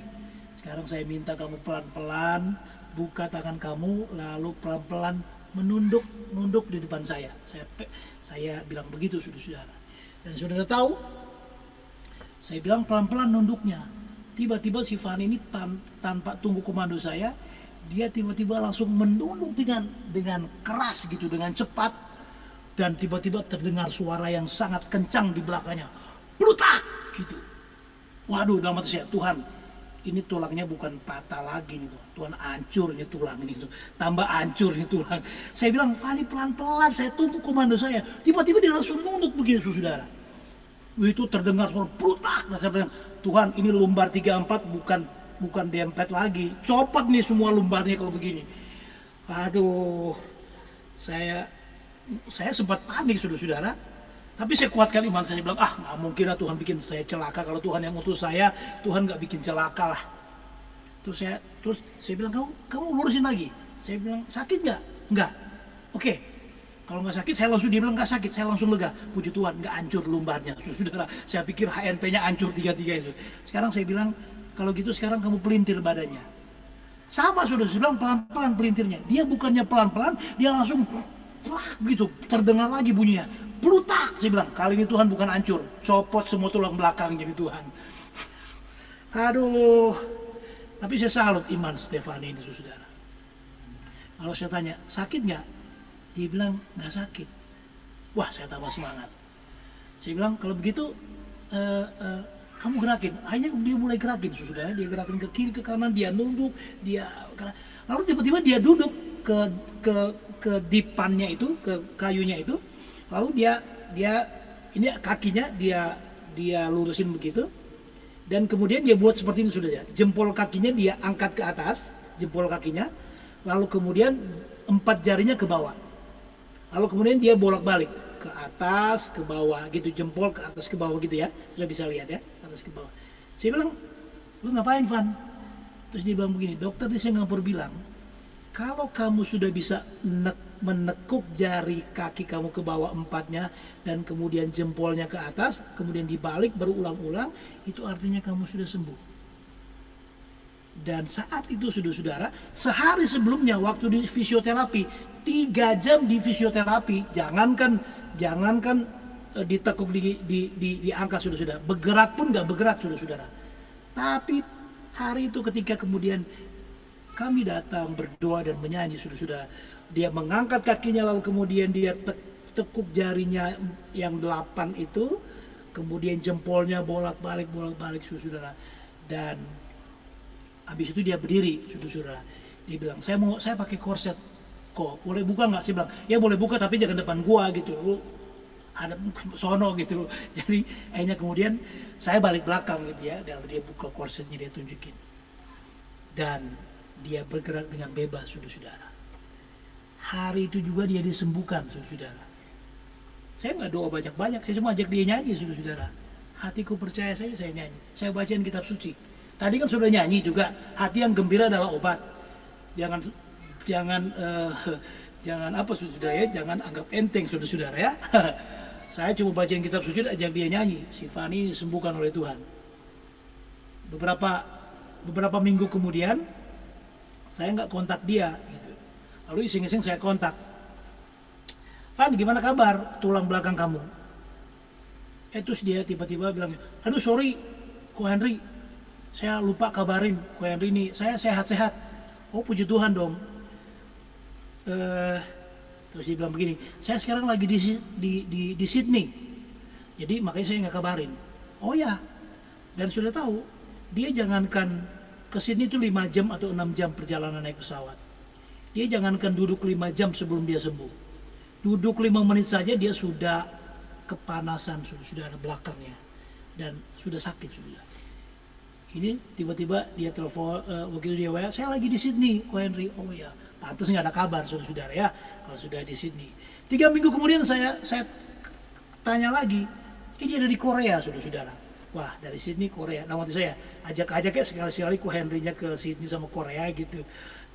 Sekarang saya minta kamu pelan-pelan buka tangan kamu, lalu pelan-pelan nunduk di depan saya. Saya bilang begitu, saudara. Dan saudara tahu, saya bilang pelan-pelan nunduknya. Tiba-tiba si Fani ini tanpa tunggu komando saya, dia tiba-tiba langsung menunduk dengan keras gitu, dengan cepat. Dan tiba-tiba terdengar suara yang sangat kencang di belakangnya. Plutak! Gitu. Waduh, dalam hati saya, Tuhan, ini tulangnya bukan patah lagi nih Tuhan, hancur nih tulang ini tuh, tambah hancur nih tulang. Saya bilang, Fani pelan-pelan, saya tunggu komando saya. Tiba-tiba dia langsung nunduk begini, saudara. Itu terdengar suara plutak. Nah, saya bilang, Tuhan, ini lumbar 34 bukan dempet lagi, copot nih semua lumbarnya kalau begini. Aduh, saya sempat panik, saudara. Tapi saya kuatkan iman, saya bilang, nggak mungkin lah Tuhan bikin saya celaka. Kalau Tuhan yang utus saya, Tuhan nggak bikin celaka lah. Terus saya bilang, kamu lurusin lagi. Saya bilang, sakit nggak? Nggak. Oke. Kalau nggak sakit, dia bilang nggak sakit, saya langsung lega. Puji Tuhan, nggak hancur lumbarnya. Saudara, saya pikir HNP-nya hancur 33 itu. Sekarang saya bilang, kalau gitu sekarang kamu pelintir badannya. Sama, saudara, saya bilang pelan-pelan pelintirnya. Dia bukannya pelan-pelan, dia langsung gitu, terdengar lagi bunyinya. Plutak, saya bilang, kali ini Tuhan bukan hancur, copot semua tulang belakang jadi Tuhan. Aduh, tapi saya salut iman Stefani ini, saudara. Kalau saya tanya, sakit nggak? Dia bilang, nggak sakit. Wah, saya tambah semangat. Saya bilang, kalau begitu, kamu gerakin. Akhirnya dia mulai gerakin, saudara. Dia gerakin ke kiri, ke kanan, dia nunduk, lalu tiba-tiba dia duduk ke dipannya itu, ke kayunya itu. Lalu dia ini kakinya dia lurusin begitu, dan kemudian dia buat seperti ini, saudara. Jempol kakinya dia angkat ke atas, jempol kakinya, lalu kemudian 4 jarinya ke bawah, lalu kemudian dia bolak-balik ke atas ke bawah gitu, jempol ke atas ke bawah gitu ya, sudah bisa lihat ya, atas ke bawah. Saya bilang, lu ngapain, Van? Terus dia bilang begini, dokter di Singapura bilang, kalau kamu sudah bisa menekuk jari kaki kamu ke bawah 4-nya dan kemudian jempolnya ke atas, kemudian dibalik berulang-ulang, itu artinya kamu sudah sembuh. Dan saat itu, saudara, sehari sebelumnya waktu di fisioterapi, 3 jam di fisioterapi, jangankan ditekuk diangkat, saudara, bergerak pun nggak bergerak, saudara. Tapi hari itu ketika kemudian kami datang berdoa dan menyanyi, saudara, dia mengangkat kakinya, lalu kemudian dia tekuk jarinya yang 8 itu, kemudian jempolnya bolak-balik, saudara. Dan habis itu dia berdiri, saudara. Dia bilang, saya pakai korset, kok boleh buka nggak? Saya bilang, ya boleh buka tapi jangan depan gua gitu, lu hadap sono gitu. Jadi akhirnya kemudian saya balik belakang gitu ya, dan dia buka korsetnya, dia tunjukin. Dan dia bergerak dengan bebas, saudara. Hari itu juga dia disembuhkan, saudara. Saya nggak doa banyak-banyak, saya cuma ajak dia nyanyi, saudara. Hatiku percaya saya nyanyi. Saya bacain kitab suci. Tadi kan sudah nyanyi juga, hati yang gembira adalah obat. Jangan apa, saudara ya, jangan anggap enteng, saudara ya. Saya cuma bacain kitab suci, ajak dia nyanyi. Si Fani disembuhkan oleh Tuhan. Beberapa minggu kemudian, saya nggak kontak dia gitu. Lalu iseng-iseng saya kontak, Van, gimana kabar tulang belakang kamu? Terus dia tiba-tiba bilang, aduh sorry Ko Henry, saya lupa kabarin Ko Henry ini, saya sehat-sehat. Oh puji Tuhan dong. Terus dia bilang begini, saya sekarang lagi di Sydney, jadi makanya saya nggak kabarin. Oh ya, dan sudah tahu, dia jangankan ke Sydney itu 5 jam atau 6 jam perjalanan naik pesawat. Dia jangankan duduk 5 jam sebelum dia sembuh. Duduk 5 menit saja dia sudah kepanasan, sudah ada belakangnya. Dan sudah sakit, sudah. Ini tiba-tiba dia telepon, begitu dia WA, saya lagi di Sydney, Ko Henry. Oh ya, pantas nggak ada kabar, saudara ya, kalau sudah di Sydney. 3 minggu kemudian saya tanya lagi, Ini ada di Korea, saudara-saudara. Wah, dari sini Korea. Nah, waktu saya ajak-ajak ya sekali-sekali ku Henry-nya ke Sydney sama Korea gitu.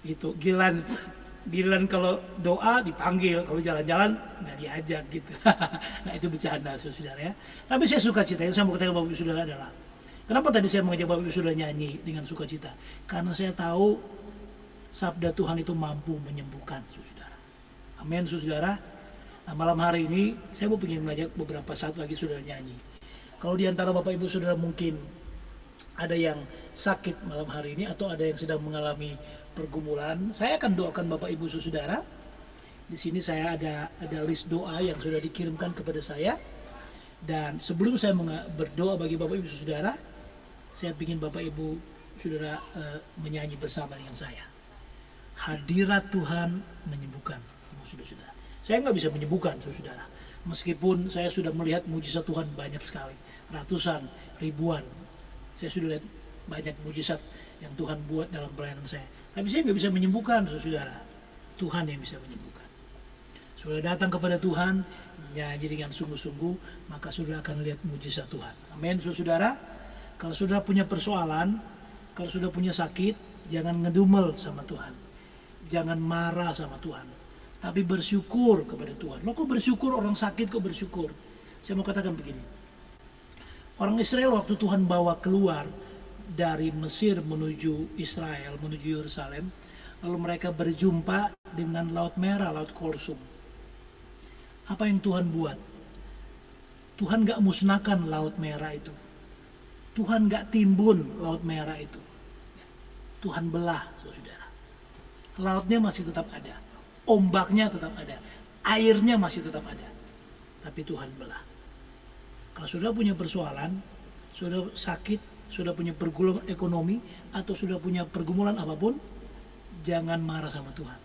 Gitu. Gilan kalau doa dipanggil, kalau jalan-jalan nggak diajak gitu. Nah, itu bercanda, saudara ya. Tapi saya suka cita. Yang saya mau katakan Bapak Ibu Saudara adalah, kenapa tadi saya mengajak Bapak Ibu Saudara nyanyi dengan sukacita? Karena saya tahu sabda Tuhan itu mampu menyembuhkan, saudara. Amin, saudara. Nah, malam hari ini saya mau ingin mengajak beberapa saat lagi saudara nyanyi. Kalau di antara Bapak Ibu Saudara mungkin ada yang sakit malam hari ini atau ada yang sedang mengalami pergumulan, saya akan doakan Bapak Ibu Saudara. Di sini saya ada list doa yang sudah dikirimkan kepada saya. Dan sebelum saya berdoa bagi Bapak Ibu Saudara, saya ingin Bapak Ibu Saudara menyanyi bersama dengan saya. Hadirat Tuhan menyembuhkan, saudara-saudara. Saya nggak bisa menyembuhkan, saudara. Meskipun saya sudah melihat mujizat Tuhan banyak sekali, ratusan, ribuan. Saya sudah lihat banyak mujizat yang Tuhan buat dalam pelayanan saya. Tapi saya nggak bisa menyembuhkan, saudara. Tuhan yang bisa menyembuhkan. Saudara datang kepada Tuhan, nyanyi dengan sungguh-sungguh, maka saudara akan lihat mujizat Tuhan. Amin, saudara. Kalau saudara punya persoalan, kalau sudah punya sakit, jangan ngedumel sama Tuhan. Jangan marah sama Tuhan. Tapi bersyukur kepada Tuhan. Lo kok bersyukur, orang sakit kok bersyukur? Saya mau katakan begini. Orang Israel waktu Tuhan bawa keluar dari Mesir menuju Israel, menuju Yerusalem, lalu mereka berjumpa dengan Laut Merah, Laut Kulsum. Apa yang Tuhan buat? Tuhan gak musnahkan Laut Merah itu. Tuhan gak timbun Laut Merah itu. Tuhan belah, saudara. Lautnya masih tetap ada. Ombaknya tetap ada, airnya masih tetap ada, tapi Tuhan belah. Kalau sudah punya persoalan, sudah sakit, sudah punya pergumulan ekonomi, atau sudah punya pergumulan apapun, jangan marah sama Tuhan.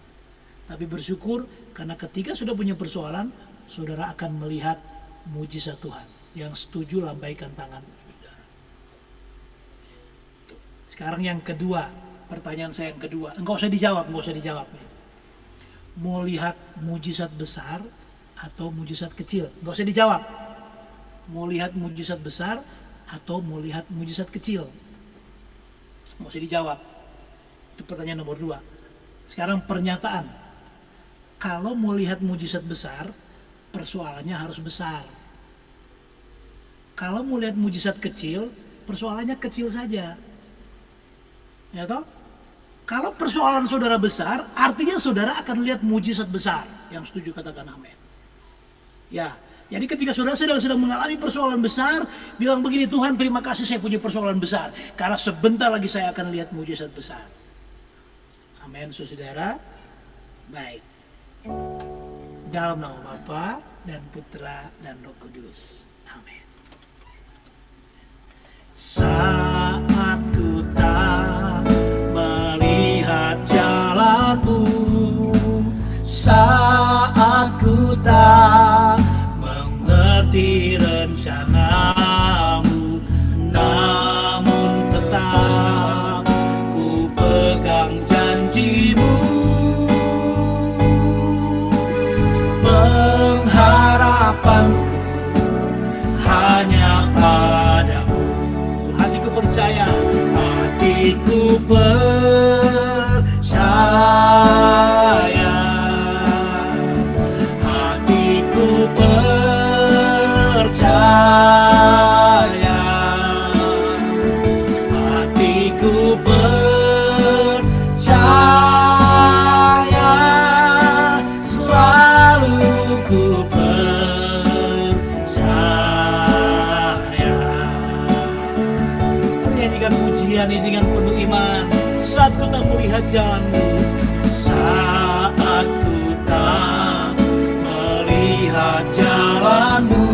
Tapi bersyukur, karena ketika sudah punya persoalan, saudara akan melihat mujizat Tuhan. Yang setuju lambaikan tangan, saudara. Sekarang yang kedua, pertanyaan saya yang kedua. Enggak usah dijawab. Mau lihat mujizat besar atau mujizat kecil? Nggak usah dijawab. Mau lihat mujizat besar atau mau lihat mujizat kecil? Nggak usah dijawab. Itu pertanyaan nomor 2. Sekarang pernyataan. Kalau mau lihat mujizat besar, persoalannya harus besar. Kalau mau lihat mujizat kecil, persoalannya kecil saja. Ya toh? Kalau persoalan saudara besar, artinya saudara akan lihat mujizat besar. Yang setuju katakan amin. Ya, jadi ketika saudara sedang mengalami persoalan besar, bilang begini, Tuhan terima kasih saya punya persoalan besar. Karena sebentar lagi saya akan lihat mujizat besar. Amin, saudara. Baik. Dalam nama Bapa dan Putra dan Roh Kudus. Amin. Saat ku tak melihat jalanmu, saat ku tak mengerti rencanamu, namun tetap ku pegang janjimu. Pengharapanku hanya padamu. Hatiku percaya, hatiku percaya, hatiku percaya, hatiku percaya, selalu ku percaya. Menyanyikan pujian ini dengan penuh iman. Saat ku tak melihat jalanmu, saat ku tak melihat jalanmu,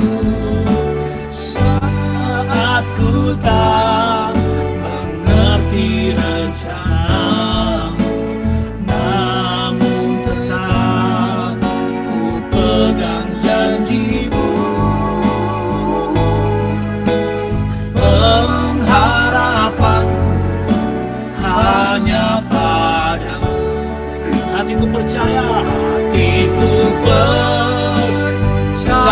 saat ku tak mengerti rencanamu, namun tetap ku pegang janjimu. Pengharapanku hanya padamu. Hatiku percaya, hatiku percaya,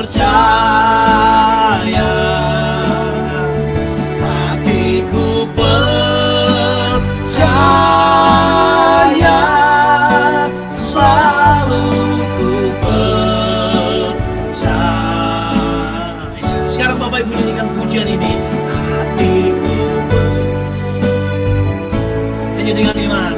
percaya, hatiku percaya, selalu ku percaya. Sekarang Bapak Ibu nyanyikan pujian ini, hatiku hanya dengan iman.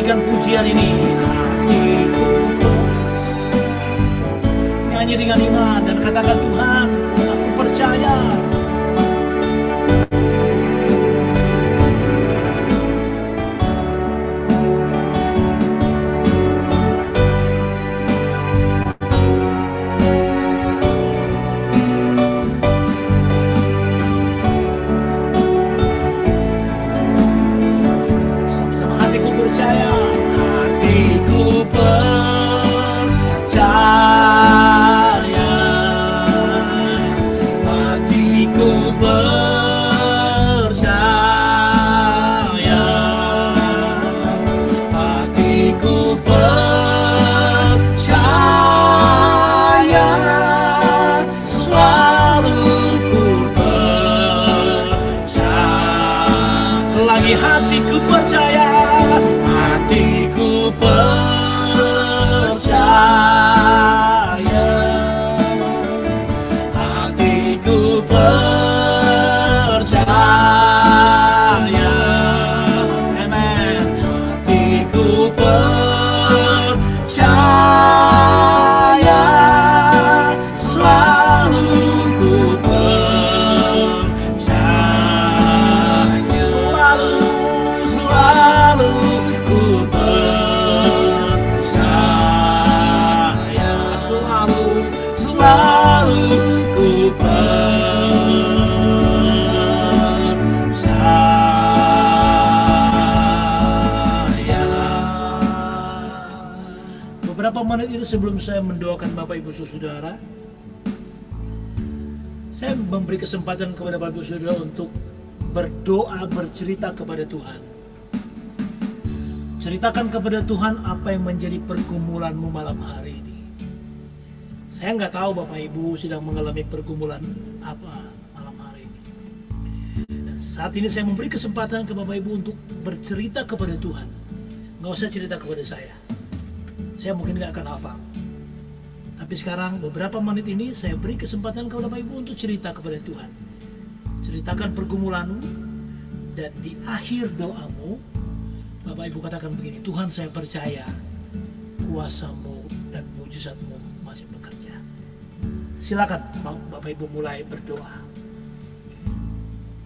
Pujian ini, hatiku nyanyi dengan iman dan katakan, Tuhan, aku percaya. Sama-sama, hatiku percaya. Hatiku percaya, hatiku percaya, hatiku percaya, selalu ku percaya. Lagi hatiku percaya, hatiku percaya, hatiku percaya, amen. Hatiku percaya, selalu ku percaya, selalu ku percaya, selalu ku percaya. Beberapa menit itu sebelum saya mendoakan Bapak Ibu Saudara, saya memberi kesempatan kepada Bapak Ibu Saudara untuk berdoa, bercerita kepada Tuhan. Ceritakan kepada Tuhan apa yang menjadi pergumulanmu malam hari ini. Saya nggak tahu Bapak Ibu sedang mengalami pergumulan apa malam hari ini. Dan saat ini saya memberi kesempatan ke Bapak Ibu untuk bercerita kepada Tuhan. Nggak usah cerita kepada saya. Saya mungkin nggak akan hafal. Tapi sekarang beberapa menit ini saya beri kesempatan kepada Bapak Ibu untuk cerita kepada Tuhan. Ceritakan pergumulanmu, dan di akhir doamu Bapak Ibu katakan begini, Tuhan, saya percaya kuasa-Mu dan mujizat-Mu masih bekerja. Silakan Bapak Ibu mulai berdoa,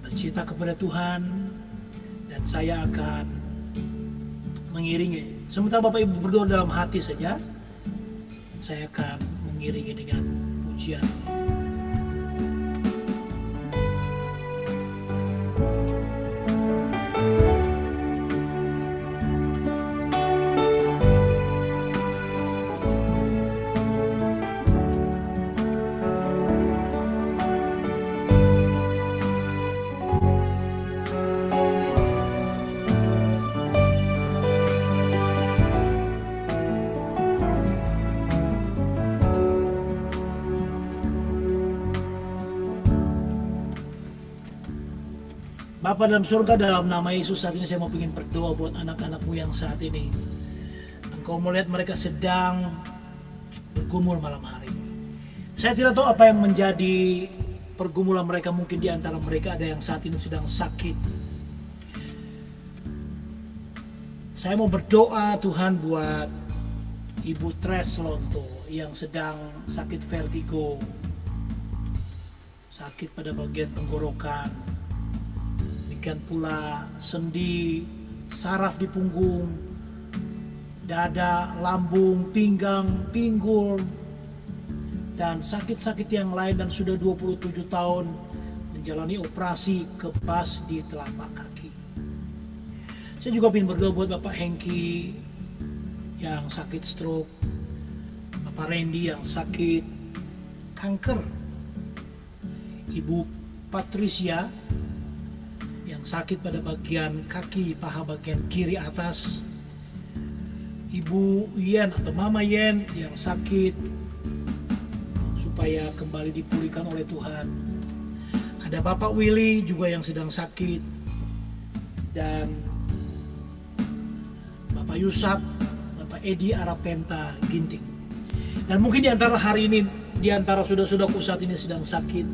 bercerita kepada Tuhan, dan saya akan mengiringi. Sementara Bapak Ibu berdoa dalam hati saja, saya akan mengiringi dengan pujian. Bapa dalam surga, dalam nama Yesus, saat ini saya mau ingin berdoa buat anak-anakmu yang saat ini Engkau melihat mereka sedang bergumul malam hari. Saya tidak tahu apa yang menjadi pergumulan mereka. Mungkin di antara mereka ada yang saat ini sedang sakit. Saya mau berdoa Tuhan buat Ibu Tres Lonto yang sedang sakit vertigo, sakit pada bagian tenggorokan, demikian pula sendi, saraf di punggung, dada, lambung, pinggang, pinggul, dan sakit-sakit yang lain, dan sudah 27 tahun menjalani operasi kebas di telapak kaki. Saya juga ingin berdoa buat Bapak Hengki yang sakit stroke, Bapak Randy yang sakit kanker, Ibu Patricia yang sakit pada bagian kaki, paha bagian kiri atas, Ibu Yen atau Mama Yen yang sakit, supaya kembali dipulihkan oleh Tuhan. Ada Bapak Willy juga yang sedang sakit, dan Bapak Yusak, Bapak Edi Arapenta Ginting. Dan mungkin di antara hari ini, di antara saudara-saudaraku saat ini sedang sakit.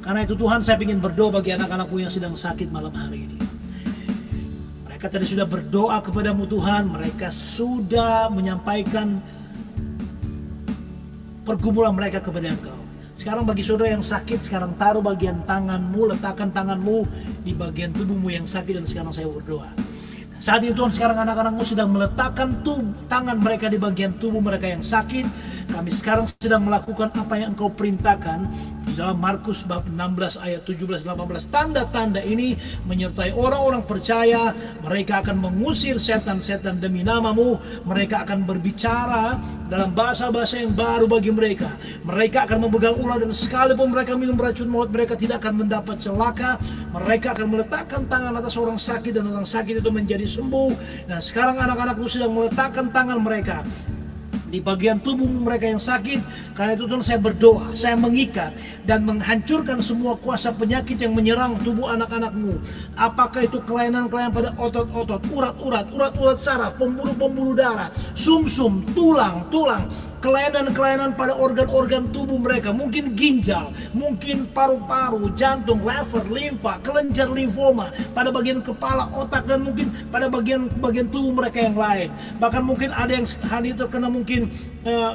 Karena itu Tuhan, saya ingin berdoa bagi anak-anakku yang sedang sakit malam hari ini. Mereka tadi sudah berdoa kepadamu Tuhan, mereka sudah menyampaikan pergumulan mereka kepada Engkau. Sekarang bagi saudara yang sakit, sekarang taruh bagian tanganmu, letakkan tanganmu di bagian tubuhmu yang sakit, dan sekarang saya berdoa. Saat itu Tuhan, sekarang anak-anakmu sedang meletakkan tangan mereka di bagian tubuh mereka yang sakit. Kami sekarang sedang melakukan apa yang Engkau perintahkan di dalam Markus bab 16 ayat 17-18. Tanda-tanda ini menyertai orang-orang percaya. Mereka akan mengusir setan-setan demi namamu. Mereka akan berbicara dalam bahasa-bahasa yang baru bagi mereka. Mereka akan memegang ular, dan sekalipun mereka minum racun maut, mereka tidak akan mendapat celaka. Mereka akan meletakkan tangan atas orang sakit, dan orang sakit itu menjadi sembuh. Dan sekarang anak-anakmu sedang meletakkan tangan mereka di bagian tubuh mereka yang sakit. Karena itu Tuhan, saya berdoa, saya mengikat dan menghancurkan semua kuasa penyakit yang menyerang tubuh anak-anakmu. Apakah itu kelainan-kelainan pada otot-otot, urat-urat saraf, pembuluh-pembuluh darah, sumsum, tulang, kelainan-kelainan pada organ-organ tubuh mereka, mungkin ginjal, mungkin paru-paru, jantung, lever, limfa, kelenjar limfoma, pada bagian kepala, otak, dan mungkin pada bagian tubuh mereka yang lain. Bahkan mungkin ada yang hari itu kena mungkin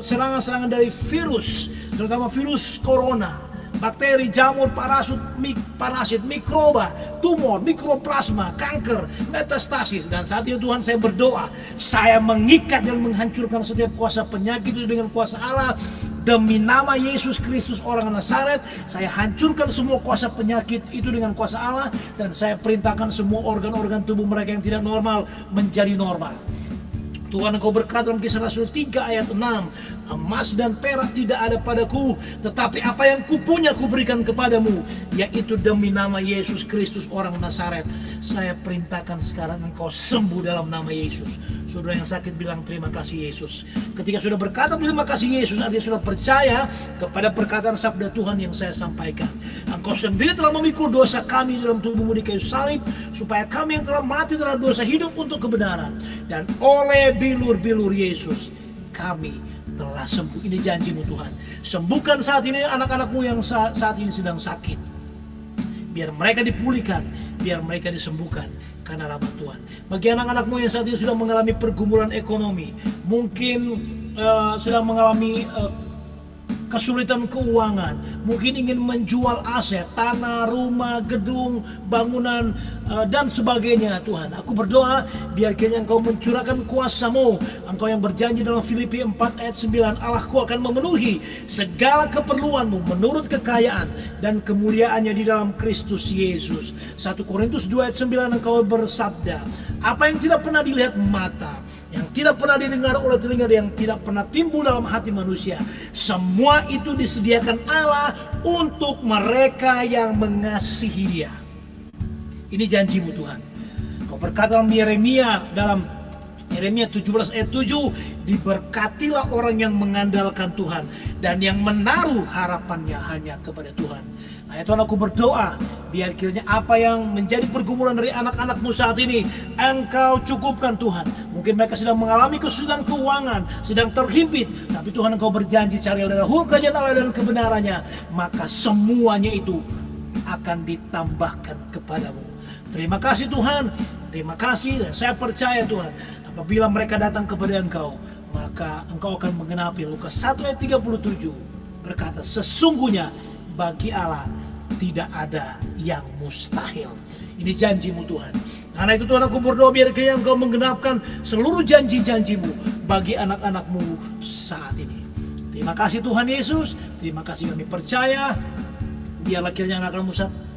serangan-serangan dari virus, terutama virus corona, bakteri, jamur, parasit, mikroba, tumor, mikroplasma, kanker, metastasis. Dan saat ini Tuhan, saya berdoa, saya mengikat dan menghancurkan setiap kuasa penyakit itu dengan kuasa Allah. Demi nama Yesus Kristus orang Nazaret, saya hancurkan semua kuasa penyakit itu dengan kuasa Allah. Dan saya perintahkan semua organ-organ tubuh mereka yang tidak normal menjadi normal. Tuhan, Engkau berkata dalam Kisah Rasul 3 ayat 6, emas dan perak tidak ada padaku, tetapi apa yang kupunya kuberikan kepadamu, yaitu demi nama Yesus Kristus orang Nazaret. Saya perintahkan sekarang engkau sembuh dalam nama Yesus. Saudara yang sakit bilang terima kasih Yesus. Ketika sudah berkata terima kasih Yesus, artinya sudah percaya kepada perkataan sabda Tuhan yang saya sampaikan. Engkau sendiri telah memikul dosa kami dalam tubuhmu di kayu salib, supaya kami yang telah mati terhadap dosa hidup untuk kebenaran. Dan oleh bilur-bilur Yesus kami telah sembuh. Ini janjimu Tuhan. Sembuhkan saat ini anak-anakmu yang saat ini sedang sakit. Biar mereka dipulihkan, biar mereka disembuhkan karena rahmat Tuhan. Bagi anak-anakmu yang saat ini sudah mengalami pergumulan ekonomi, mungkin sedang mengalami kesulitan keuangan, mungkin ingin menjual aset, tanah, rumah, gedung, bangunan, dan sebagainya. Tuhan, aku berdoa biar kiranya Engkau mencurahkan kuasa-Mu. Engkau yang berjanji dalam Filipi 4 ayat 9, Allahku akan memenuhi segala keperluanmu menurut kekayaan dan kemuliaannya di dalam Kristus Yesus. 1 Korintus 2 ayat 9, Engkau bersabda, apa yang tidak pernah dilihat mata, yang tidak pernah didengar oleh telinga, yang tidak pernah timbul dalam hati manusia, semua itu disediakan Allah untuk mereka yang mengasihi Dia. Ini janjimu Tuhan. Kau berkata dalam Yeremia 17 ayat 7, diberkatilah orang yang mengandalkan Tuhan dan yang menaruh harapannya hanya kepada Tuhan. Nah Tuhan, aku berdoa biar kiranya apa yang menjadi pergumulan dari anak-anakmu saat ini Engkau cukupkan Tuhan. Mungkin mereka sedang mengalami kesulitan keuangan, sedang terhimpit, tapi Tuhan, Engkau berjanji cari dahulu kerajaan Allah dan kebenarannya, maka semuanya itu akan ditambahkan kepadamu. Terima kasih Tuhan, terima kasih. Saya percaya Tuhan, apabila mereka datang kepada Engkau, maka Engkau akan menggenapi Lukas 1 ayat 37 berkata, sesungguhnya bagi Allah tidak ada yang mustahil. Ini janjimu Tuhan. Karena itu Tuhan, aku berdoa biar kiranya Engkau menggenapkan seluruh janji-janjimu bagi anak-anakmu saat ini. Terima kasih Tuhan Yesus. Terima kasih, kami percaya. Biarlah kiranya anak-anakmu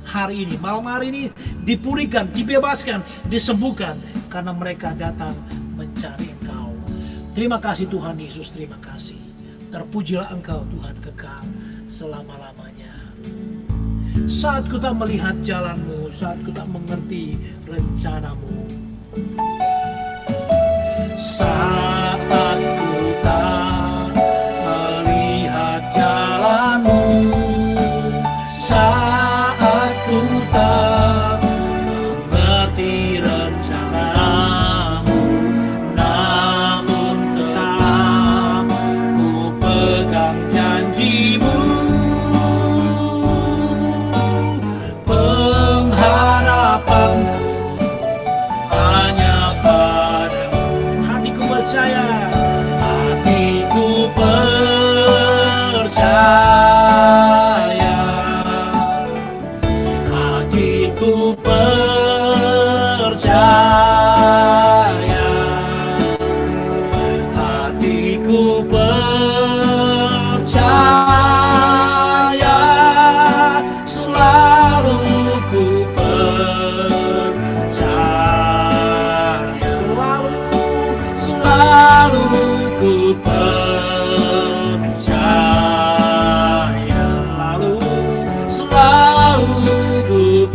hari ini, malam hari ini dipulihkan, dibebaskan, disembuhkan karena mereka datang mencari Engkau. Terima kasih Tuhan Yesus, terima kasih. Terpujilah Engkau Tuhan kekal selama-lamanya. Saat ku tak melihat jalan-Mu, saat ku tak mengerti rencana-Mu, saat ku tak melihat jalan-Mu, saat ku tak mengerti rencana-Mu, namun tetap ku pegang janji-Mu. Pengharapanku hanya padamu. Hatiku percaya, hatiku percaya, hatiku percaya, hatiku percaya, selalu ku percaya, selalu ku percaya, selalu ku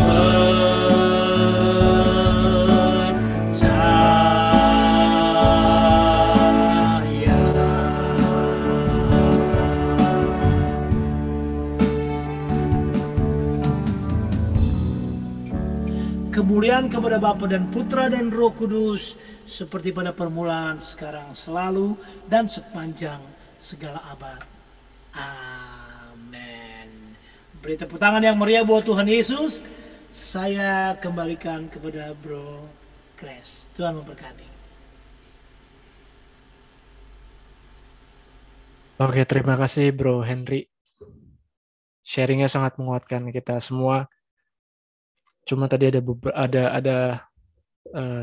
Kemuliaan kepada Bapa dan Putra dan Roh Kudus, seperti pada permulaan, sekarang, selalu, dan sepanjang segala abad. Amin. Beri tepuk tangan yang meriah buat Tuhan Yesus. Saya kembalikan kepada Bro Kres. Tuhan memberkati. Oke, terima kasih Bro Henry. Sharingnya sangat menguatkan kita semua. Cuma tadi ada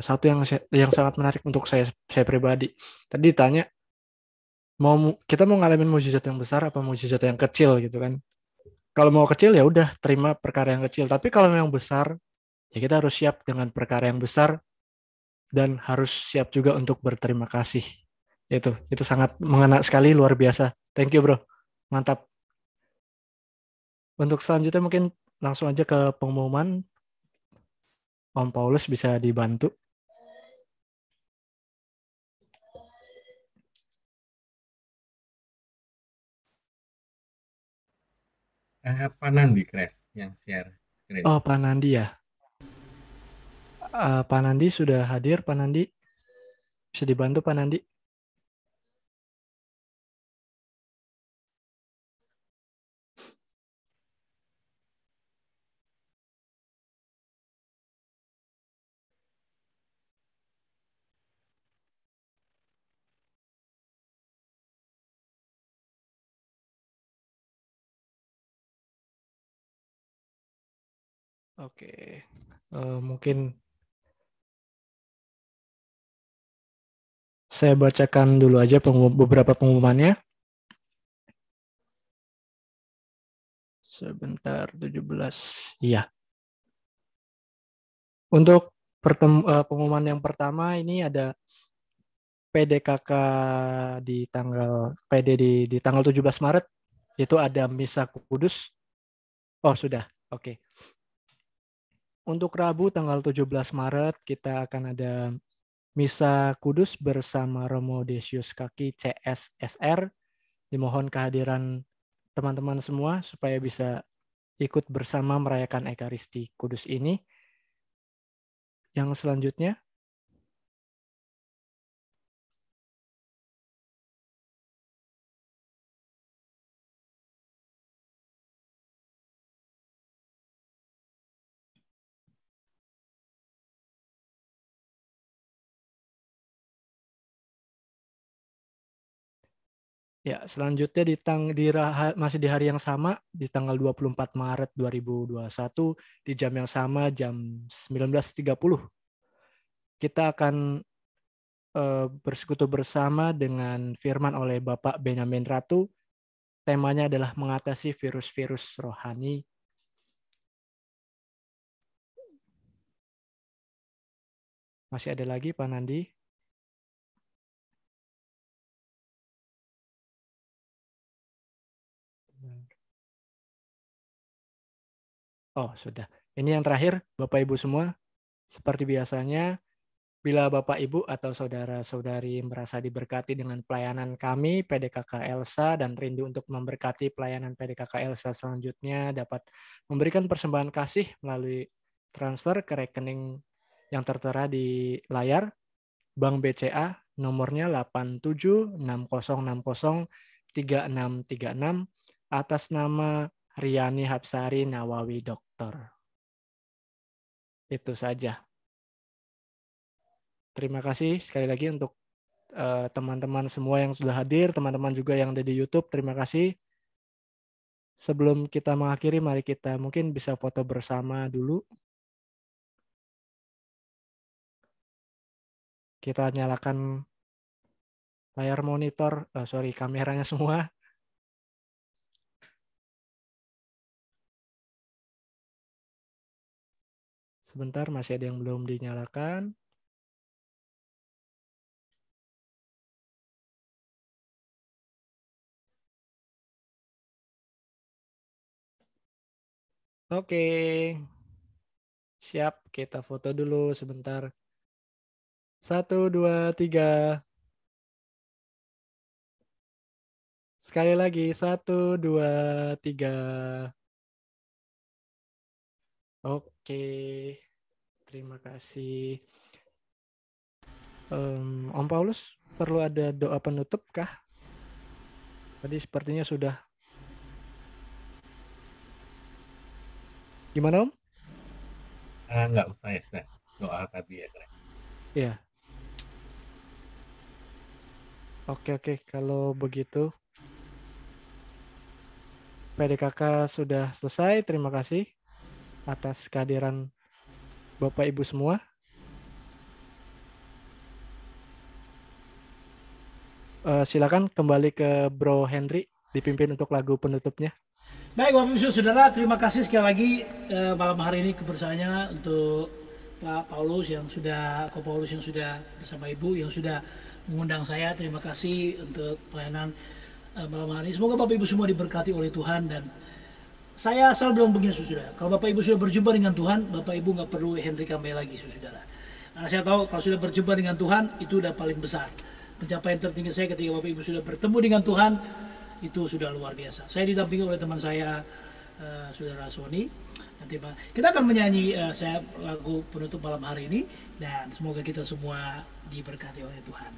satu yang sangat menarik untuk saya pribadi. Tadi ditanya, kita mau ngalamin mukjizat yang besar apa mukjizat yang kecil gitu kan? Kalau mau kecil ya udah terima perkara yang kecil. Tapi kalau yang besar, ya kita harus siap dengan perkara yang besar dan harus siap juga untuk berterima kasih. Itu sangat mengena sekali, luar biasa. Thank you bro, mantap. Untuk selanjutnya mungkin langsung aja ke pengumuman. Om Paulus bisa dibantu. Pak Nandi Kres yang share screen. Oh, Pak Nandi ya. Pak Nandi sudah hadir, Pak Nandi. Bisa dibantu Pak Nandi? Oke, mungkin saya bacakan dulu aja beberapa pengumumannya. Sebentar, 17. Iya. Untuk pengumuman yang pertama ini ada PDKK di tanggal di tanggal 17 Maret itu ada Misa Kudus. Oh, sudah. Oke. Untuk Rabu tanggal 17 Maret kita akan ada Misa Kudus bersama Romo Decius Kaki CSSR. Dimohon kehadiran teman-teman semua supaya bisa ikut bersama merayakan Ekaristi Kudus ini. Yang selanjutnya, ya, selanjutnya masih di hari yang sama, di tanggal 24 Maret 2021, di jam yang sama, jam 19.30. Kita akan bersekutu bersama dengan firman oleh Bapak Benyamin Ratu. Temanya adalah mengatasi virus-virus rohani. Masih ada lagi Pak Nandi? Oh, sudah. Ini yang terakhir, Bapak Ibu semua. Seperti biasanya, bila Bapak Ibu atau saudara-saudari merasa diberkati dengan pelayanan kami, PDKK Elsa, dan rindu untuk memberkati pelayanan PDKK Elsa selanjutnya, dapat memberikan persembahan kasih melalui transfer ke rekening yang tertera di layar, Bank BCA, nomornya 8760603636, atas nama Riani Hapsari Nawawi Doktor. Itu saja. Terima kasih sekali lagi untuk teman-teman semua yang sudah hadir, teman-teman juga yang ada di YouTube, terima kasih. Sebelum kita mengakhiri, mari kita mungkin bisa foto bersama dulu. Kita nyalakan layar monitor, kameranya semua. Sebentar, masih ada yang belum dinyalakan. Oke, siap. Kita foto dulu sebentar. 1, 2, 3. Sekali lagi, 1, 2, 3. Oke, terima kasih. Om Paulus, perlu ada doa penutup kah? Tadi sepertinya sudah. Gimana Om? Nggak usah ya, Stan. Doa tadi ya. Iya. Oke, kalau begitu. PDKK sudah selesai, terima kasih atas kehadiran Bapak Ibu semua. Silakan kembali ke Bro Henry, dipimpin untuk lagu penutupnya. Baik Bapak Ibu Saudara, terima kasih sekali lagi malam hari ini kebersamaannya untuk Pak Paulus yang sudah bersama Ibu yang sudah mengundang saya. Terima kasih untuk pelayanan malam hari ini. Semoga Bapak Ibu semua diberkati oleh Tuhan, dan saya selalu bilang begini saudara, kalau Bapak Ibu sudah berjumpa dengan Tuhan, Bapak Ibu nggak perlu Henry Kambe lagi saudara. Karena saya tahu kalau sudah berjumpa dengan Tuhan itu udah paling besar. Pencapaian tertinggi saya ketika Bapak Ibu sudah bertemu dengan Tuhan itu sudah luar biasa. Saya didampingi oleh teman saya, saudara Sony. Nanti kita akan menyanyi saya lagu penutup malam hari ini, dan semoga kita semua diberkati oleh Tuhan.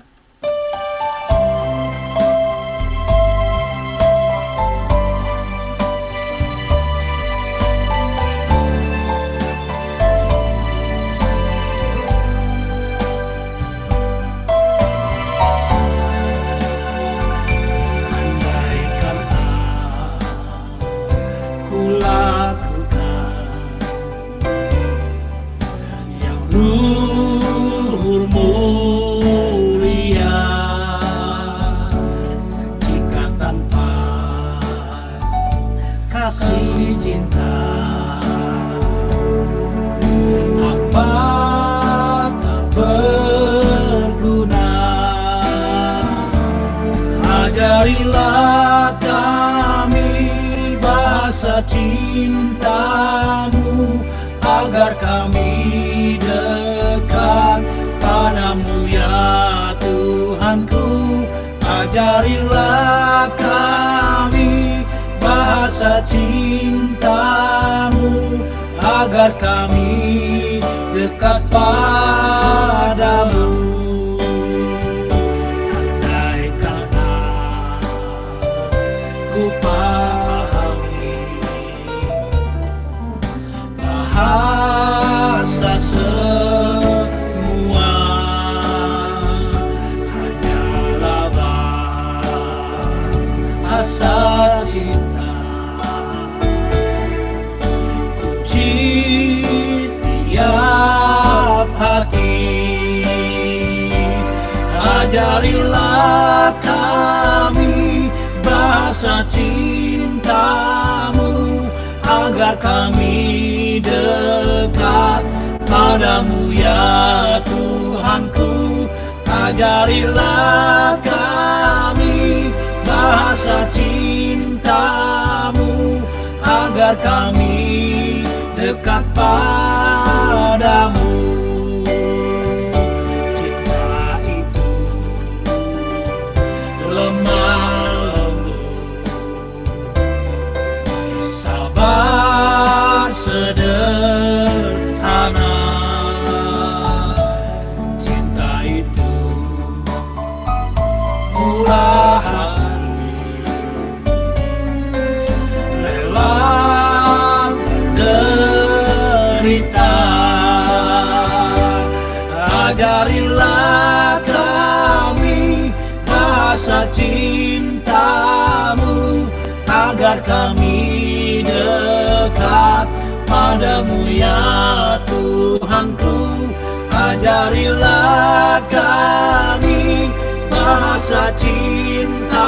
Luhur mulia, jika tanpa kasih cinta apa tak berguna. Ajarilah kami bahasa cintamu, agar kami dekat padamu ya Tuhanku. Ajarilah kami bahasa cintamu, agar kami dekat padamu. Andai kata ku pahami bahasa semua, hanyalah bahasa cinta. Kunci setiap hati, ajarilah kami bahasa cintamu, agar kami dekat padamu ya Tuhanku. Ajarilah kami bahasa cintamu, agar kami dekat padamu. Cinta itu lemah lembut, sabar sederhana. Cinta itu murah hati, rela derita. Ajarilah kami bahasa cintamu, agar kami dekat padamu ya Tuhanku. Ajarilah kami bahasa cintamu,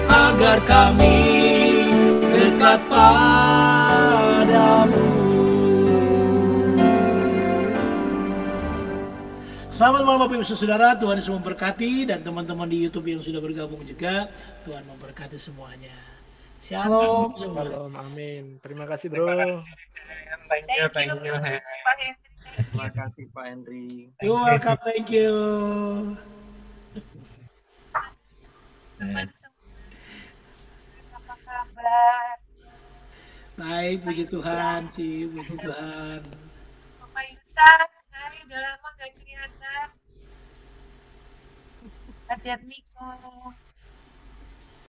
agar kami dekat padamu. Selamat malam Bapak Ibu Saudara, Tuhan Yesus memberkati, dan teman-teman di YouTube yang sudah bergabung juga, Tuhan memberkati semuanya. Shalom semua. Shalom, amin. Terima kasih, Bro. Thank you. Pak Hendri. Terima kasih Pak Hendri. You're welcome, thank you. Teman semua, apa kabar? Baik, puji Tuhan, puji Tuhan. Bapak Insan, hai, udah lama gak kelihatan. Pak Jatmiko.